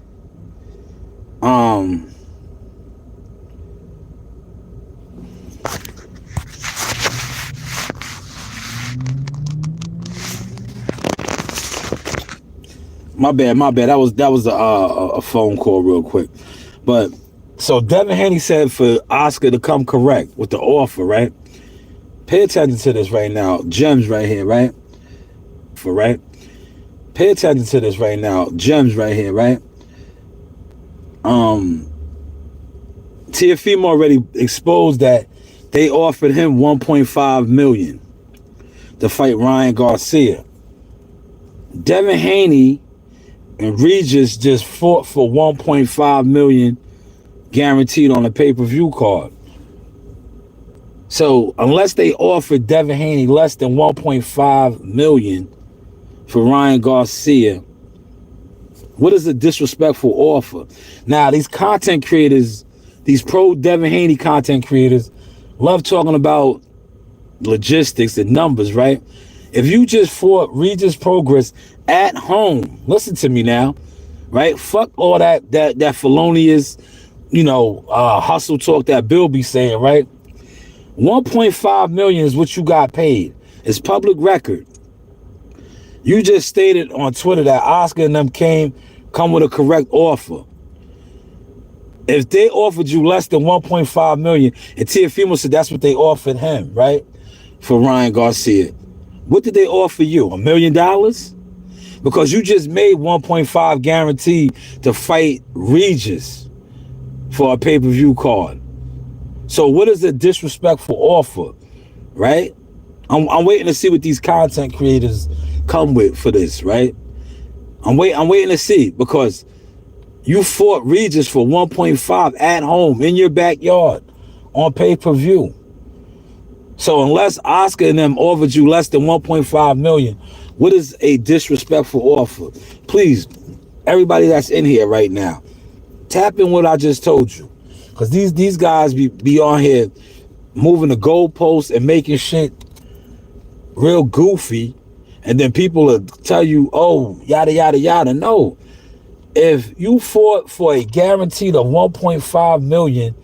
My bad. That was a phone call real quick. But so Devin Haney said for Oscar to come correct with the offer, right? Pay attention to this right now. Gems right here, right? Right? Pay attention to this right now. Gems right here, right? Teofimo already exposed that they offered him $1.5 million to fight Ryan Garcia. Devin Haney and Regis just fought for $1.5 million guaranteed on a pay-per-view card. So unless they offered Devin Haney less than $1.5 million for Ryan Garcia, what is a disrespectful offer? Now, these content creators, these pro Devin Haney content creators, love talking about logistics and numbers, right? If you just fought Regis Progress at home, listen to me now, right? Fuck all that felonious, hustle talk that Bill be saying, right? 1.5 million is what you got paid. It's public record. You just stated on Twitter that Oscar and them come with a correct offer. If they offered you less than 1.5 million, and Teofimo said that's what they offered him, right? For Ryan Garcia. What did they offer you? $1 million? Because you just made 1.5 guaranteed to fight Regis for a pay-per-view card. So what is a disrespectful offer, right? I'm waiting to see what these content creators come with for this, right? I'm waiting to see, because you fought Regis for 1.5 at home in your backyard on pay-per-view. So unless Oscar and them offered you less than 1.5 million, what is a disrespectful offer? Please, everybody that's in here right now, tap in what I just told you. Because these guys be on here moving the goalposts and making shit real goofy. And then people will tell you, oh, yada, yada, yada. No. If you fought for a guaranteed of 1.5 million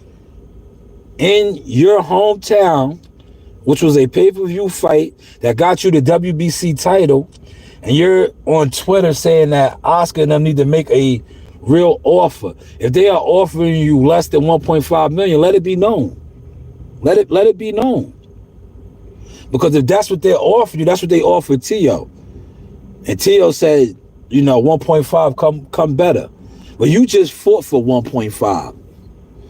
in your hometown, which was a pay-per-view fight that got you the WBC title, and you're on Twitter saying that Oscar and them need to make a real offer. If they are offering you less than 1.5 million, let it be known. Let it be known. Because if that's what they're offering you, that's what they offered Tio. And Tio said, 1.5 come better. But you just fought for 1.5.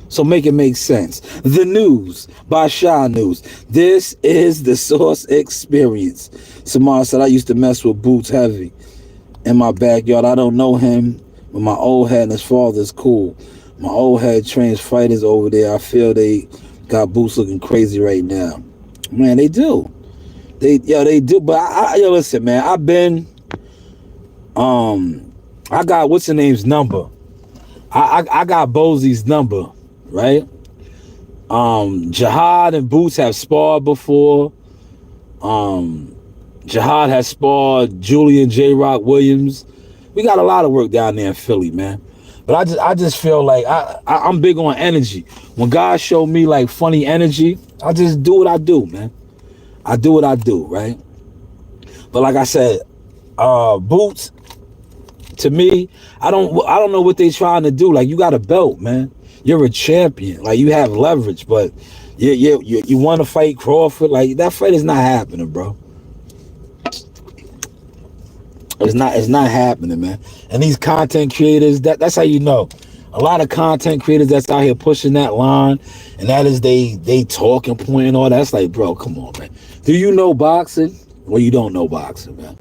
So make it make sense. The News by Shy News. This is the Source Experience. Samar said, I used to mess with Boots heavy in my backyard. I don't know him, but my old head and his father's cool. My old head trains fighters over there. I feel they got Boots looking crazy right now. Man, they do. They do. But listen, man, I've been, I got, what's the name's number? I got Bosey's number, right? Jihad and Boots have sparred before. Jihad has sparred Julian J. Rock Williams. We got a lot of work down there in Philly, man. But I just feel like I'm big on energy. When God showed me like funny energy, I just do what I do, man. I do what I do, right? But like I said, Boots, to me, I don't know what they trying to do. Like, you got a belt, man. You're a champion. Like, you have leverage, but you want to fight Crawford. Like, that fight is not happening, bro. It's not happening, man. And these content creators, that's how you know. A lot of content creators that's out here pushing that line, and that is they talking point and all that. That's like, bro, come on, man. Do you know boxing? Well, you don't know boxing, man.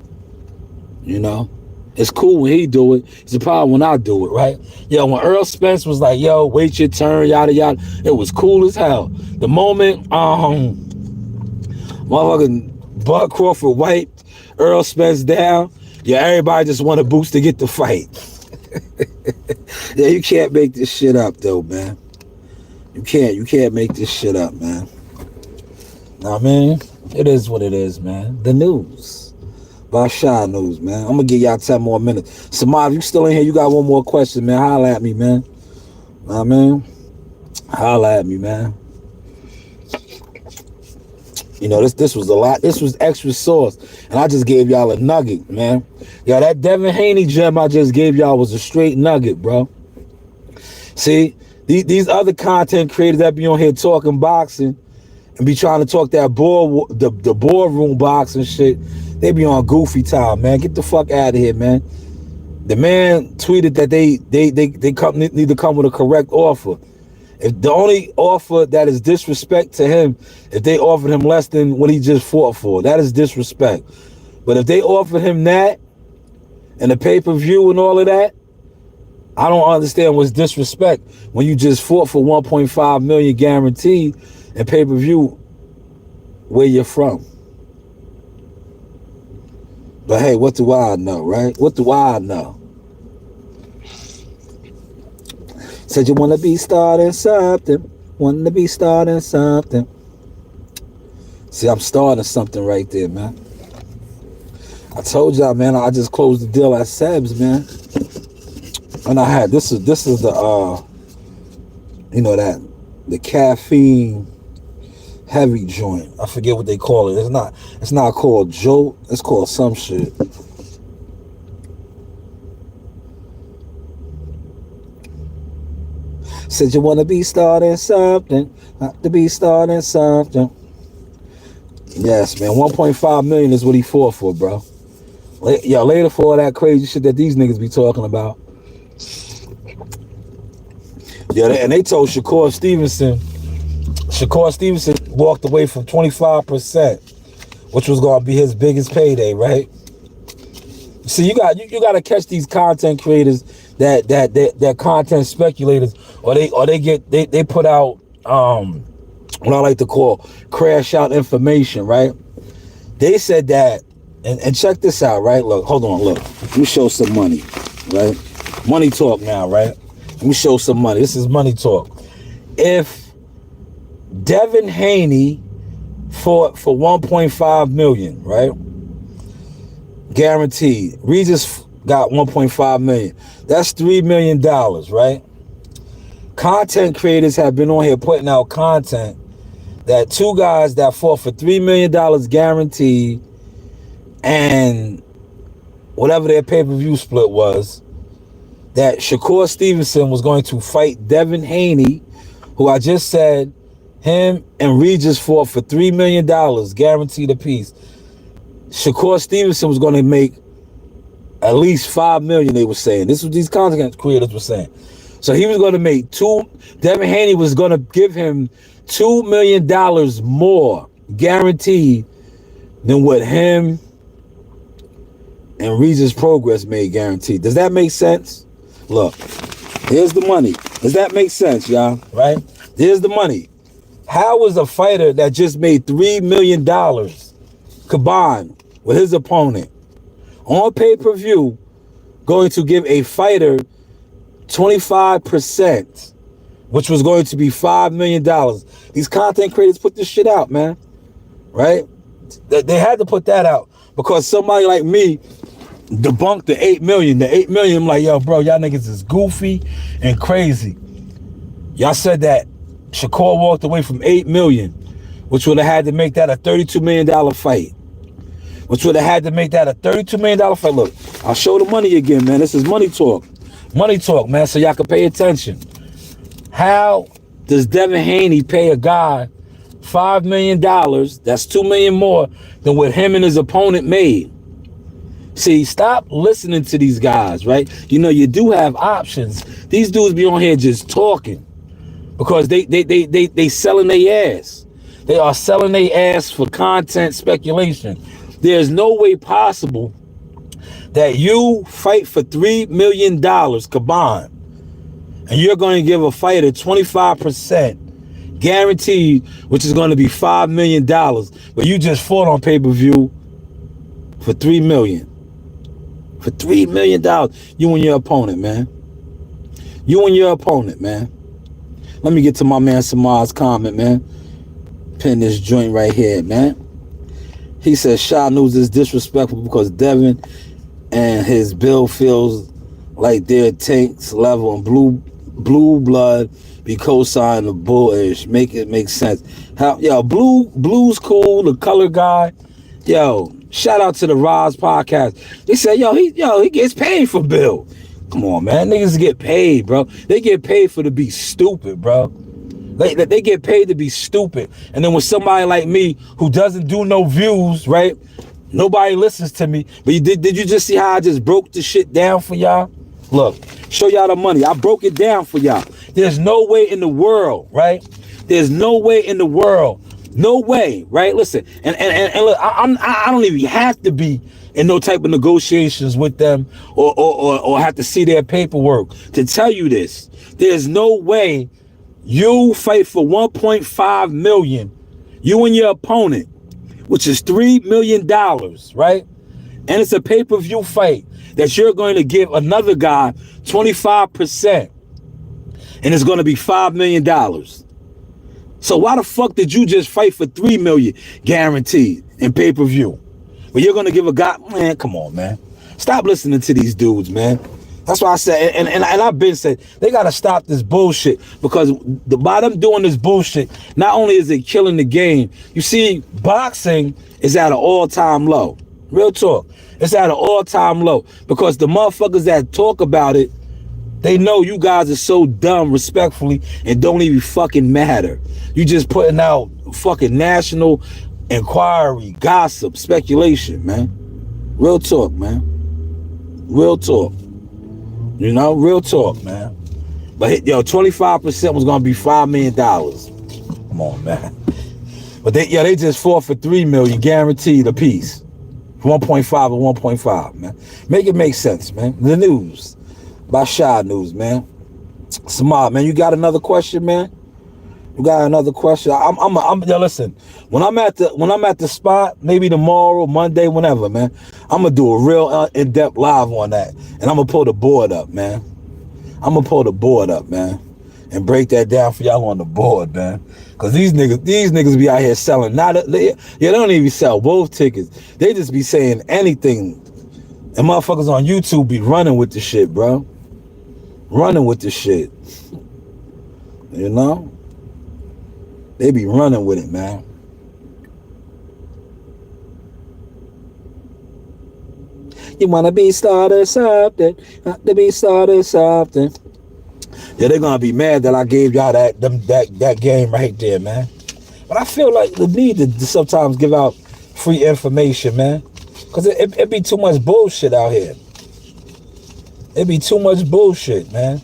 It's cool when he do it. It's a problem when I do it, right? Yo, when Earl Spence was like, yo, wait your turn, yada, yada, it was cool as hell. The moment motherfucking Bud Crawford wiped Earl Spence down, yeah, everybody just wanted Boots to get the fight. Yeah, you can't make this shit up though, man. You can't make this shit up, man. Know what I mean? It is what it is, man. The news. Basha news, man. I'm gonna give y'all 10 more minutes. Samav, you still in here, you got one more question, man. Holla at me, man. Know what I mean? Holla at me, man. You know, this was a lot. This was extra sauce. And I just gave y'all a nugget, man. Yeah, that Devin Haney gem I just gave y'all was a straight nugget, bro. See, these other content creators that be on here talking boxing and be trying to talk that the boardroom boxing shit, they be on goofy time, man. Get the fuck out of here, man. The man tweeted that they need to come with a correct offer. If the only offer that is disrespect to him, if they offered him less than what he just fought for, that is disrespect. But if they offered him that and the pay-per-view and all of that, I don't understand what's disrespect when you just fought for 1.5 million guaranteed and pay-per-view where you're from. But hey, what do I know, right? What do I know? Said you want to be starting something. Want to be starting something. See, I'm starting something right there, man. I told y'all, man, I just closed the deal at Seb's, man. And I had, this is the, you know, the caffeine heavy joint. I forget what they call it. It's not called Jolt. It's called some shit. Said you want to be starting something, not to be starting something. Yes, man, 1.5 million is what he fought for, bro. Yo, later for all that crazy shit that these niggas be talking about. Yeah, and they told Shakur Stevenson walked away from 25%, which was gonna be his biggest payday, right? See, you got to catch these content creators that content speculators, or they put out what I like to call crash out information, right? They said that, and check this out, right? Look, hold on, look. Let me show some money, right? Money talk now, right? Let me show some money. This is money talk. If Devin Haney fought for 1.5 million, right? Guaranteed. Regis got 1.5 million. That's $3 million, right? Content creators have been on here putting out content that two guys that fought for $3 million guaranteed, and whatever their pay-per-view split was, that Shakur Stevenson was going to fight Devin Haney, who I just said him and Regis fought for $3 million guaranteed apiece. Shakur Stevenson was going to make at least $5 million, they were saying. This is what these content creators were saying. So he was going to make Devin Haney was going to give him $2 million more guaranteed than what him and Regis Progress made guaranteed. Does that make sense? Look, here's the money. Does that make sense, y'all? Right? Here's the money. How is a fighter that just made $3 million combined with his opponent on pay-per-view going to give a fighter 25%, which was going to be $5 million? These content creators put this shit out, man. Right? They had to put that out because somebody like me debunked the 8 million. The 8 million, I'm like, yo, bro, y'all niggas is goofy and crazy. Y'all said that Shakur walked away from 8 million, which would have had to make that a $32 million fight. Which would have had to make that a $32 million fight. Look, I'll show the money again, man. This is money talk. Money talk, man, so y'all can pay attention. How does Devin Haney pay a guy $5 million? That's $2 million more than what him and his opponent made. See, stop listening to these guys, right? You know, you do have options. These dudes be on here just talking because they selling their ass. They are selling their ass for content speculation. There's no way possible that you fight for $3 million combined and you're going to give a fighter 25% guaranteed, which is going to be $5 million, but you just fought on pay-per-view for $3 million. For $3 million. You and your opponent, man. You and your opponent, man. Let me get to my man Samar's comment, man. Pin this joint right here, man. He says Shy News is disrespectful because Devin and his bill feels like they're tanks level and blue blood be co-signing the bullish. Make it make sense. Yo, blue's cool, the color guy. Yo, shout out to the Roz podcast. They said, he gets paid for Bill. Come on, man. Niggas get paid, bro. They get paid for to be stupid, bro. They get paid to be stupid. And then with somebody like me who doesn't do no views, right? Nobody listens to me. But did you just see how I just broke the shit down for y'all? Look, show y'all the money. I broke it down for y'all. There's no way in the world, right? There's no way in the world. No way, right? Listen, and look, I don't even have to be in no type of negotiations with them or have to see their paperwork to tell you this. There's no way you fight for 1.5 million, you and your opponent, which is $3 million, right? And it's a pay-per-view fight that you're going to give another guy 25%, and it's going to be $5 million. So why the fuck did you just fight for $3 million guaranteed in pay-per-view? But you're going to give a guy, man, come on, man. Stop listening to these dudes, man. That's why I said, and I've been said, they got to stop this bullshit, because by them doing this bullshit, not only is it killing the game, you see, boxing is at an all-time low. Real talk. It's at an all-time low, because the motherfuckers that talk about it, they know you guys are so dumb, respectfully, and don't even fucking matter. You just putting out fucking national inquiry, gossip, speculation, man. Real talk, man. Real talk. You know, real talk, man. But yo, 25% was gonna be $5 million. Come on, man. But they just fought for $3 million guaranteed a piece. 1.5 or 1.5, man. Make it make sense, man. The news by Shy News, man. Smart, man. You got another question, man? You got another question? Yo, listen. When I'm at the spot, maybe tomorrow, Monday, whenever, man, I'm gonna do a real in-depth live on that, and I'm gonna pull the board up, man. I'm gonna pull the board up, man, and break that down for y'all on the board, man. Cause these niggas be out here selling. They don't even sell both tickets. They just be saying anything, and motherfuckers on YouTube be running with the shit, bro. Running with the shit. You know? They be running with it, man. You wanna be started something, to be started something. Yeah, they're gonna be mad that I gave y'all that game right there, man. But I feel like the need to sometimes give out free information, man. Cause it be too much bullshit out here. It be too much bullshit, man.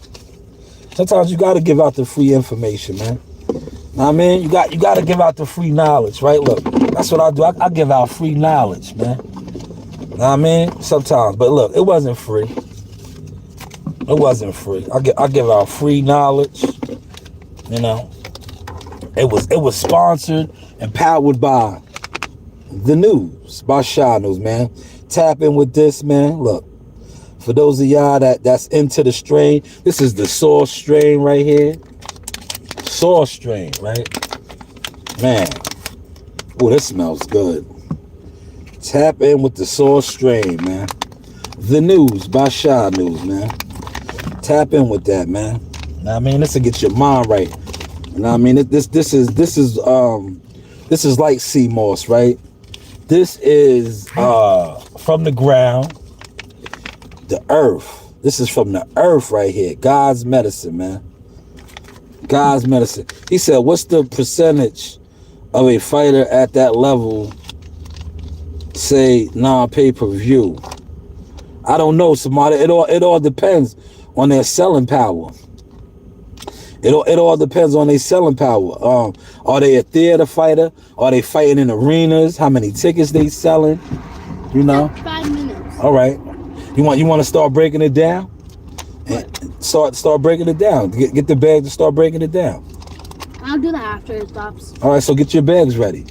Sometimes you gotta give out the free information, man. Know what I mean? You got to give out the free knowledge, right? Look, that's what I do. I give out free knowledge, man. Know what I mean? Sometimes, but look, it wasn't free. It wasn't free. I give out free knowledge. You know, it was sponsored and powered by the news, by Shy News, man. Tap in with this, man. Look, for those of y'all that's into the strain, this is the source strain right here. Source strain, right? Man. Oh, this smells good. Tap in with the source strain, man. The news by Shy News, man. Tap in with that, man. You know what I mean? This will get your mind right. You know what I mean? This is like sea moss, right? This is from the ground, the earth. This is from the earth right here. God's medicine, man. God's medicine. He said, what's the percentage of a fighter at that level, say, non-pay-per-view? I don't know, somebody. It all depends on their selling power. It all depends on their selling power. Are they a theater fighter? Are they fighting in arenas? How many tickets they selling? You know? 5 minutes. All right. You want to start breaking it down? Start breaking it down. Get the bag to start breaking it down. I'll do that after it stops. All right, so get your bags ready.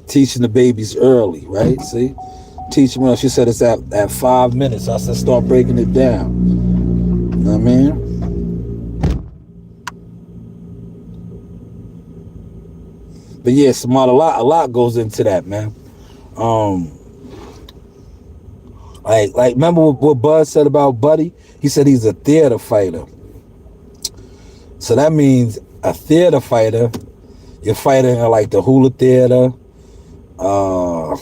Teaching the babies early, right? See? teaching me. She said it's at 5 minutes. I said start breaking it down. You know what I mean? But yeah, Samad, a lot goes into that, man. Like remember what Bud said about Buddy? He said he's a theater fighter. So that means a theater fighter, you're fighting in like the Hula Theater. I'm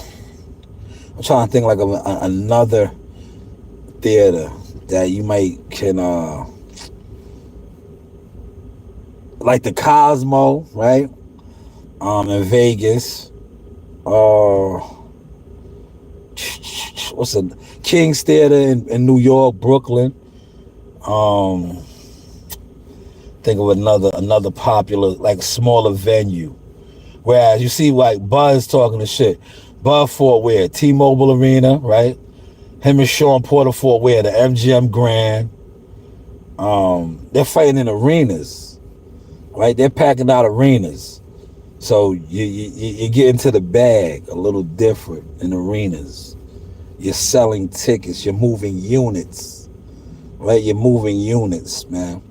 trying to think like of another theater that you can like the Cosmo, right? In Vegas. What's a King's Theater in New York, Brooklyn. Think of another popular, like smaller venue. Whereas you see like Buzz talking to shit. Buzz fought where? T-Mobile Arena, right? Him and Sean Porter fought where? The MGM Grand. They're fighting in arenas, right? They're packing out arenas. So you get into the bag a little different in arenas. You're selling tickets. You're moving units, right? You're moving units, man.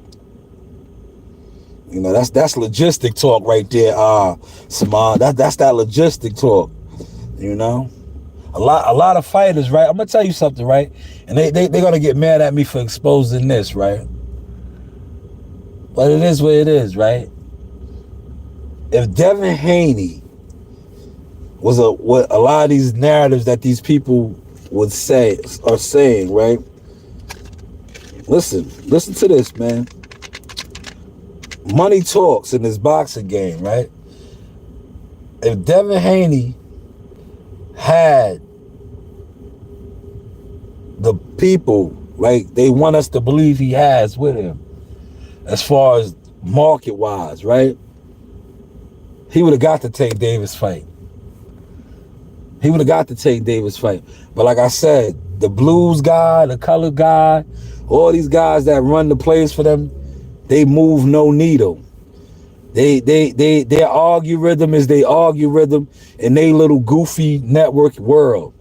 You know, that's logistic talk right there, Samad. That's that logistic talk. You know, a lot of fighters, right? I'm gonna tell you something, right? And they're gonna get mad at me for exposing this, right? But it is what it is, right? If Devin Haney was what a lot of these narratives that these people would say are saying, right? Listen to this, man. Money talks in this boxing game, right? If Devin Haney had the people, like they want us to believe he has with him, as far as market-wise, right? He would have got to take Davis' fight. He would have got to take Davis' fight. But like I said, the blues guy, the color guy, all these guys that run the plays for them, they move no needle. Their algorithm is their algorithm in their little goofy network world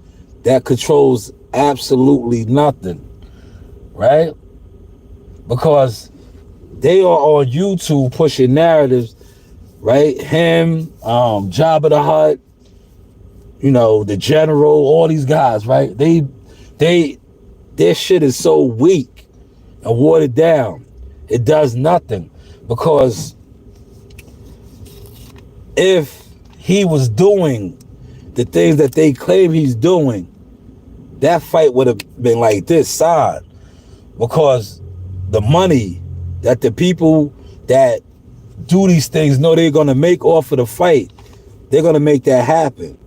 that controls absolutely nothing, right? Because they are on YouTube pushing narratives, right? Him, Jabba the Hutt, you know, the General, all these guys, right? Their shit is so weak and watered down. It does nothing, because if he was doing the things that they claim he's doing, that fight would have been like this side, because the money that the people that do these things know they're going to make off of the fight, they're going to make that happen.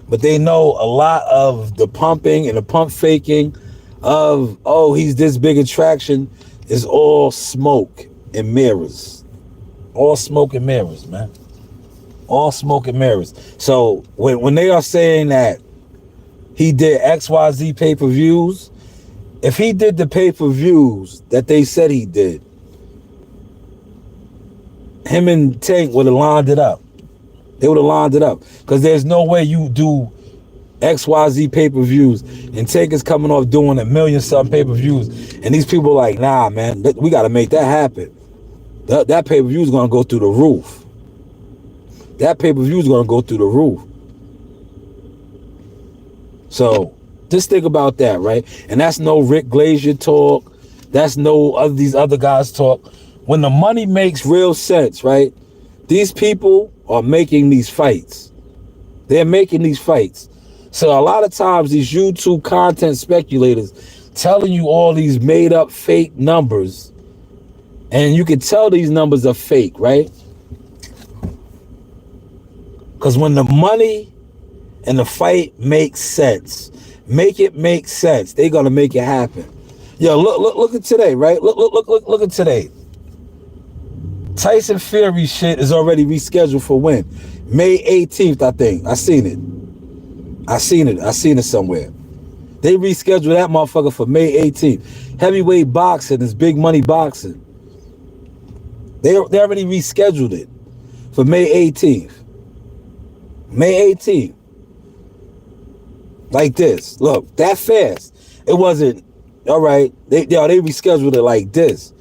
But they know a lot of the pumping and the pump faking of, oh, he's this big attraction, is all smoke and mirrors. All smoke and mirrors, man. All smoke and mirrors. So when they are saying that he did XYZ pay-per-views, if he did the pay-per-views that they said he did, him and Tank would have lined it up. They would have lined it up. Because there's no way you do XYZ pay-per-views and Tank is coming off doing 1 million something pay-per-views, and these people are like, nah, man, we got to make that happen. That pay-per-view is going to go through the roof. That pay-per-view is going to go through the roof. So just think about that, right? And that's no Rick Glazier talk. That's no these other guys talk. When the money makes real sense, right? These people are making these fights. They're making these fights. So a lot of times these YouTube content speculators telling you all these made up fake numbers, and you can tell these numbers are fake, right? Because when the money and the fight makes sense, make it make sense, they're gonna make it happen. Yo, look at today, right? Look at today. Tyson Fury shit is already rescheduled for when? May 18th, I think. I seen it somewhere. They rescheduled that motherfucker for May 18th. Heavyweight boxing is big money boxing. They already rescheduled it for May 18th. May 18th. Like this. Look, that fast. It wasn't, all right, they rescheduled it like this.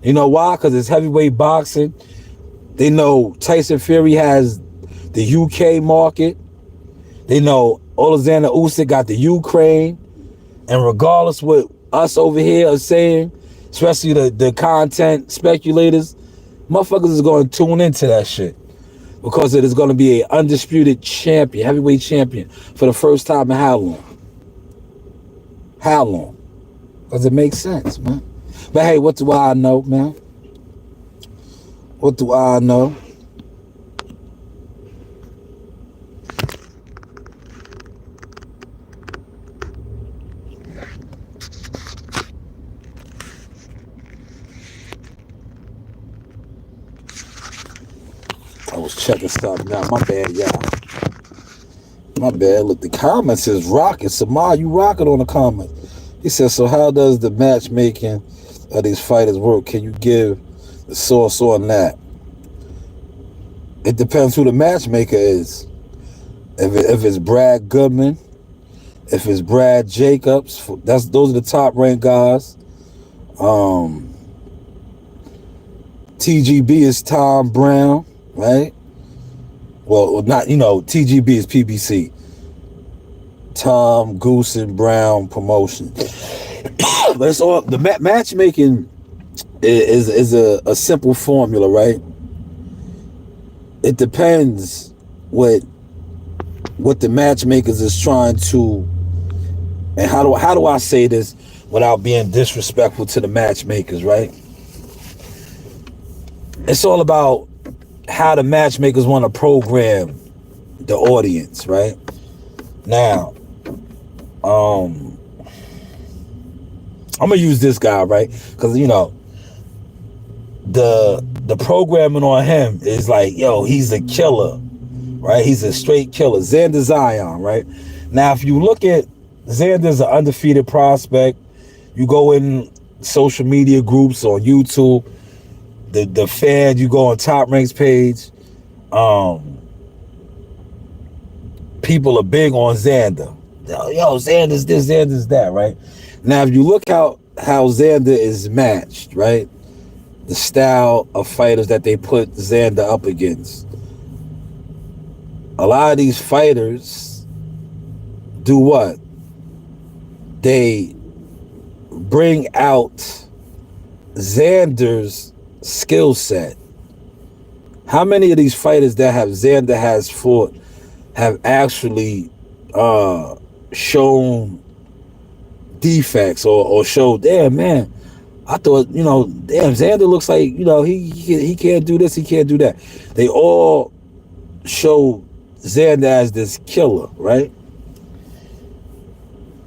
You know why? Because it's heavyweight boxing. They know Tyson Fury has the UK market. They know Alexander Usyk got the Ukraine. And regardless what us over here are saying, especially the content speculators, motherfuckers is going to tune into that shit. Because it is going to be an undisputed champion, heavyweight champion, for the first time in how long? How long? Because it makes sense, man. But hey, what do I know, man? What do I know? I was checking stuff now. My bad, y'all. My bad. Look, the comments is rocking. Samar, you rocking on the comments. He says, so how does the matchmaking of these fighters work? Can you give the source on that? It depends who the matchmaker is. If it's Brad Goodman, if it's Brad Jacobs, those are the top ranked guys. TGB is Tom Brown, right? Well, not, TGB is PBC. Tom Goose and Brown Promotion. But it's all, the matchmaking is a simple formula, right? It depends what the matchmakers is trying to, and how do I say this without being disrespectful to the matchmakers, right? It's all about how the matchmakers want to program the audience, right? Now, I'm gonna use this guy, right? Because the programming on him is like, yo, he's a killer, right? He's a straight killer. Xander Zion, right? Now, if you look at Xander's an undefeated prospect, you go in social media groups on YouTube, the fan, you go on Top Ranks page, people are big on Xander. Yo, Xander's this, Xander's that, right? Now, if you look how Xander is matched, right? The style of fighters that they put Xander up against. A lot of these fighters do what? They bring out Xander's skill set. How many of these fighters that Xander has fought have actually shown defects or showed, damn, man, I thought, damn, Xander looks like, he can't do this, he can't do that. They all show Xander as this killer, right?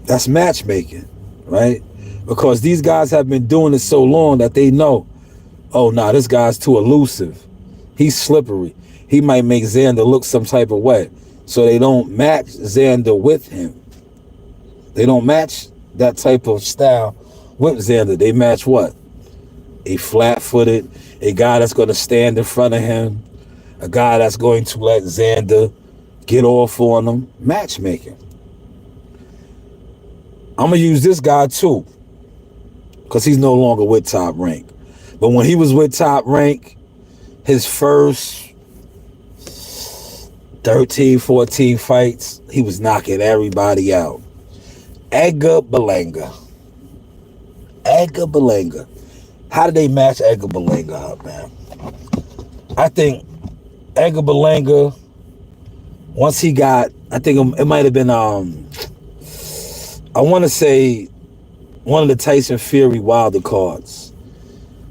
That's matchmaking, right? Because these guys have been doing it so long that they know, oh, nah, this guy's too elusive. He's slippery. He might make Xander look some type of way. So they don't match Xander with him. They don't match that type of style with Xander. They match what? A flat-footed, a guy that's going to stand in front of him, a guy that's going to let Xander get off on him. Matchmaking. I'm going to use this guy too, because he's no longer with Top Rank. But when he was with Top Rank, his first 13, 14 fights, he was knocking everybody out. Edgar Berlanga. How did they match Edgar Berlanga up, man? I think Edgar Berlanga, once he got, I think it might have been, I want to say one of the Tyson Fury Wilder cards.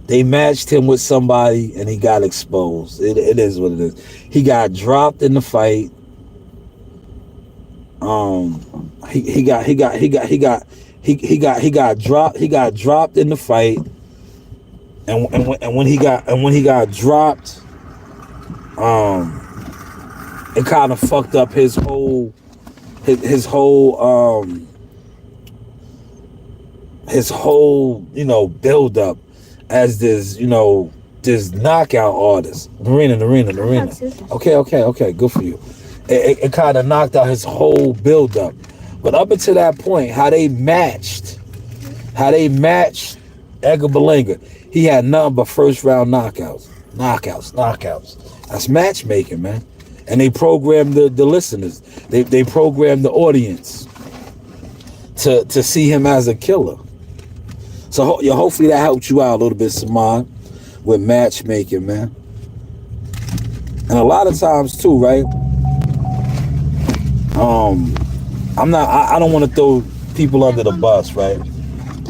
They matched him with somebody and he got exposed. It is what it is. He got dropped in the fight. He got dropped in the fight. And when he got dropped, it kind of fucked up his whole build up as this knockout artist. Marina. Okay, good for you. It kind of knocked out his whole build up. But up until that point, how they matched Edgar Berlanga, he had nothing but first round knockouts. That's matchmaking, man. And they programmed the listeners. They programmed the audience to see him as a killer. So hopefully that helped you out a little bit, Samad, with matchmaking, man. And a lot of times too, right? I don't want to throw people under the bus, right?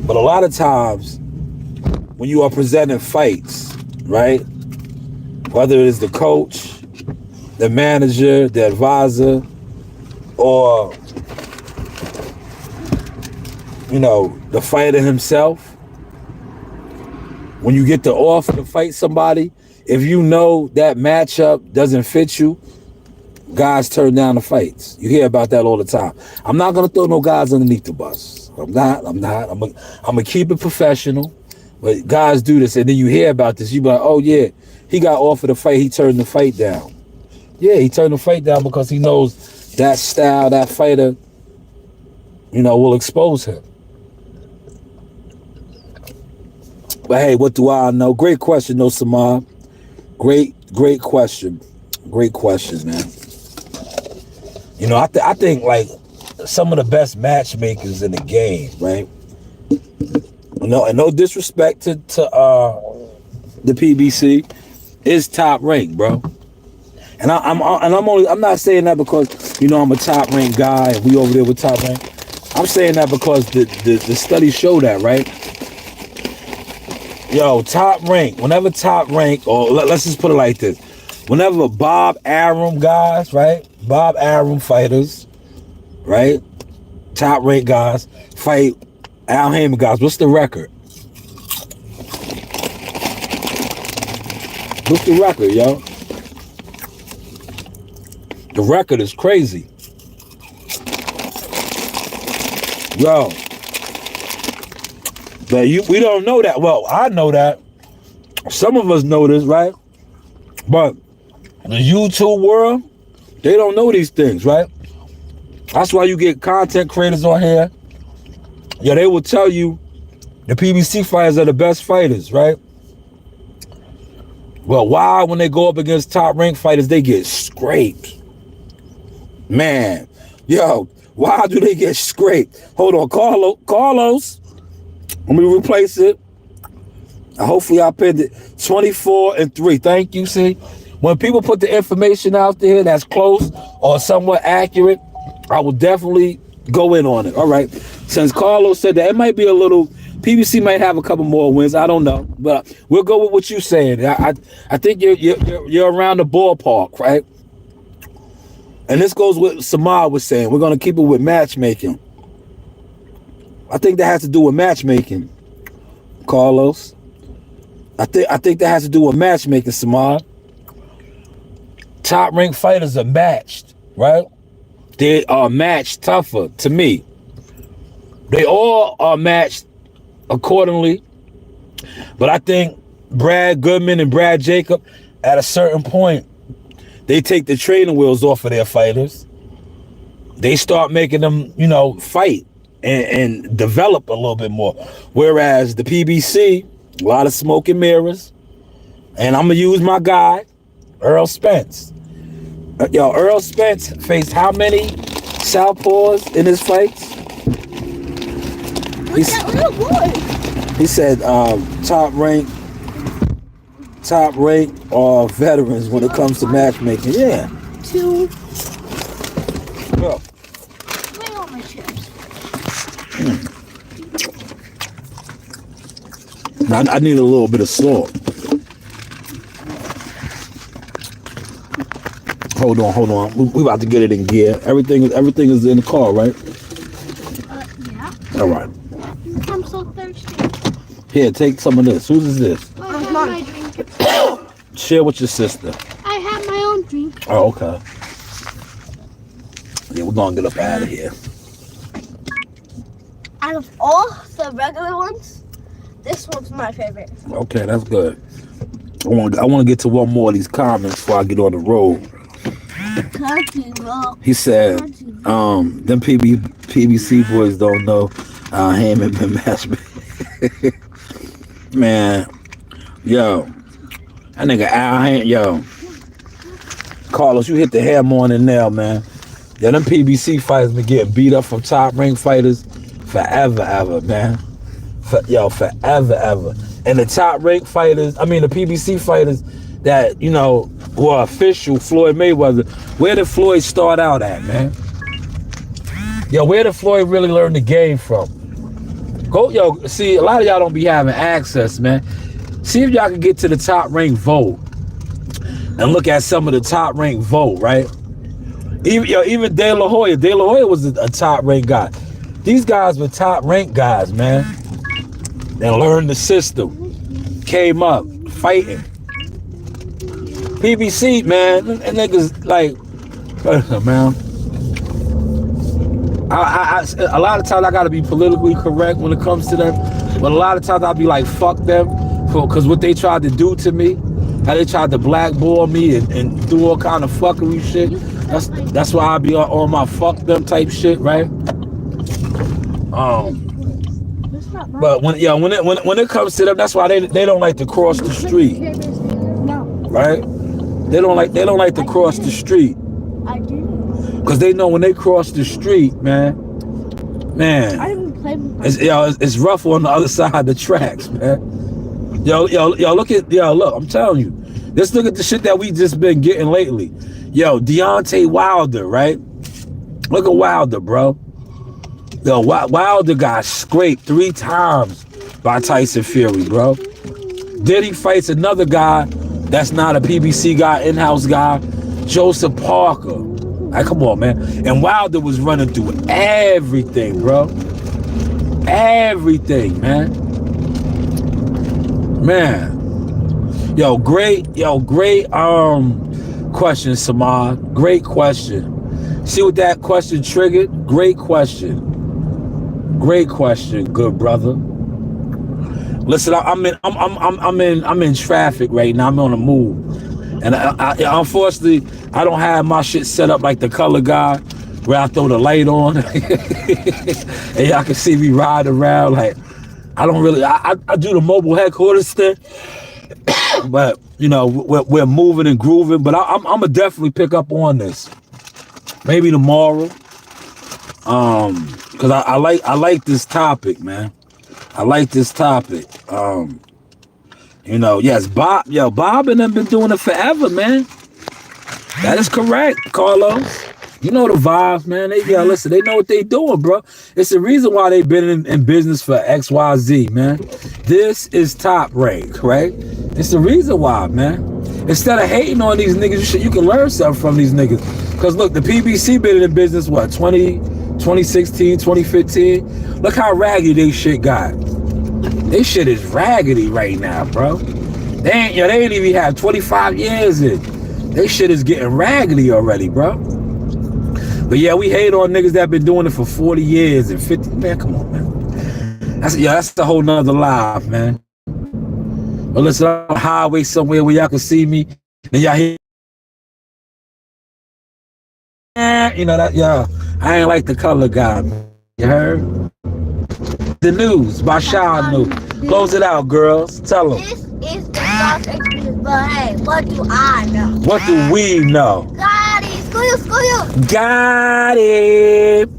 But a lot of times when you are presenting fights, right? Whether it is the coach, the manager, the advisor, or, the fighter himself, when you get the offer to fight somebody, if you know that matchup doesn't fit you, guys turn down the fights. You hear about that all the time. I'm not gonna throw no guys underneath the bus. I'm not. I'm gonna keep it professional. But guys do this, and then you hear about this. You be like, oh yeah, he got offered a fight. He turned the fight down. Yeah, he turned the fight down because he knows that style, that fighter, will expose him. But hey, what do I know? Great question, though, Samad. Great question. Great question, man. I think like some of the best matchmakers in the game, right? And no disrespect to the PBC, is Top Rank, bro. And I'm not saying that because I'm a Top Rank guy and we over there with Top Rank. I'm saying that because the studies show that, right? Yo, Top Rank, whenever Top Rank, or let's just put it like this, whenever Bob Arum guys, right? Bob Arum fighters, right? Top Rank guys fight Al Haymon guys. What's the record? What's the record, yo? The record is crazy. Yo. But we don't know that. Well, I know that. Some of us know this, right? But the YouTube world, they don't know these things, right? That's why you get content creators on here. Yeah, they will tell you the PBC fighters are the best fighters, right? Well, why when they go up against top ranked fighters, they get scraped? Man, yo, why do they get scraped? Hold on, Carlos. Let me replace it. Hopefully I pinned it. 24-3. Thank you. See, when people put the information out there that's close or somewhat accurate, I will definitely go in on it. All right. Since Carlos said that, it might be a little, PBC might have a couple more wins. I don't know, but we'll go with what you're saying. I think you're around the ballpark, right? And this goes with Samad was saying. We're gonna keep it with matchmaking. I think that has to do with matchmaking, Carlos. I think that has to do with matchmaking, Samad. Top ranked fighters are matched, right? They are matched tougher to me. They all are matched accordingly. But I think Brad Goodman and Brad Jacob, at a certain point, they take the training wheels off of their fighters. They start making them, fight and develop a little bit more. Whereas the PBC, a lot of smoke and mirrors. And I'm going to use my guy, Earl Spence. Earl Spence faced how many southpaws in his fights? What's that little boy? He said top rank or veterans when it comes to matchmaking. Yeah. Two. Bro. Wait on my chips. I need a little bit of salt. Hold on. We about to get it in gear. Everything is in the car, right? Yeah. All right. I'm so thirsty. Here, take some of this. Whose is this? I have my drink. Share with your sister. I have my own drink. Oh, okay. Yeah, we're gonna get up out of here. Out of all the regular ones, this one's my favorite. Okay, that's good. I want to get to one more of these comments before I get on the road. He said, Them PBC boys don't know Ham and been mashed. Man, yo, that nigga Al Ham, yo, Carlos, you hit the hammer on the nail, man. Yeah, them PBC fighters been getting beat up from top rank fighters forever, ever, man. Forever, ever. And the top rank fighters, I mean the PBC fighters that, you know, who are official, Floyd Mayweather, where did Floyd start out at, man? Yo, where did Floyd really learn the game from? Go, yo, see, a lot of y'all don't be having access, man. See if y'all can get to the top rank vote and look at some of the top rank vote, right? Even De La Hoya. De La Hoya was a top rank guy. These guys were top rank guys, man. They learned the system, came up fighting. PBC, man, and niggas like, man. A lot of times I gotta be politically correct when it comes to them, but a lot of times I'll be like, fuck them, because what they tried to do to me, how they tried to blackball me and do all kind of fuckery shit. That's why I be on my fuck them type shit, right? But when it comes to them, that's why they don't like to cross the street, right? They don't like to cross the street. I do. Cause they know when they cross the street, man, I didn't play with it's rough on the other side of the tracks, man. Yo, look, I'm telling you, let's look at the shit that we just been getting lately. Yo, Deontay Wilder, right? Look at Wilder, bro. Yo, Wilder got scraped 3 times by Tyson Fury, bro. Then he fights another guy that's not a PBC guy, in-house guy, Joseph Parker. Like, come on, man. And Wilder was running through everything, bro. Everything, man. Man. Yo, great question, Samad. Great question. See what that question triggered? Great question. Great question, good brother. Listen, I'm in traffic right now. I'm on the move. And I unfortunately, I don't have my shit set up like the color guy, where I throw the light on and y'all can see me ride around. Like, I don't really, I do the mobile headquarters thing, but you know, we're moving and grooving. But I'm gonna definitely pick up on this, maybe tomorrow, because I like this topic, man. I like this topic. You know, yes, Bob and them been doing it forever, man. That is correct, Carlos. You know the vibes, man. Listen, they know what they doing, bro. It's the reason why they've been in business for XYZ, man. This is top rank, right? It's the reason why, man. Instead of hating on these niggas, you can learn something from these niggas. Because look, the PBC been in business, what, 2016, 2015? Look how raggedy they shit got. This shit is raggedy right now, bro. They ain't even have 25 years in. They shit is getting raggedy already, bro. But yeah, we hate on niggas that been doing it for 40 years and 50. Man, come on, man. That's a whole nother life, man. But listen, I'm on the highway somewhere where y'all can see me. And y'all hear, you know that, y'all. I ain't like the color guy, man. You heard? The news by Shaw News. Close it out, girls. Tell them. This is the Fox Experience, but hey, what do I know? What do we know? Got it. School you. Got it.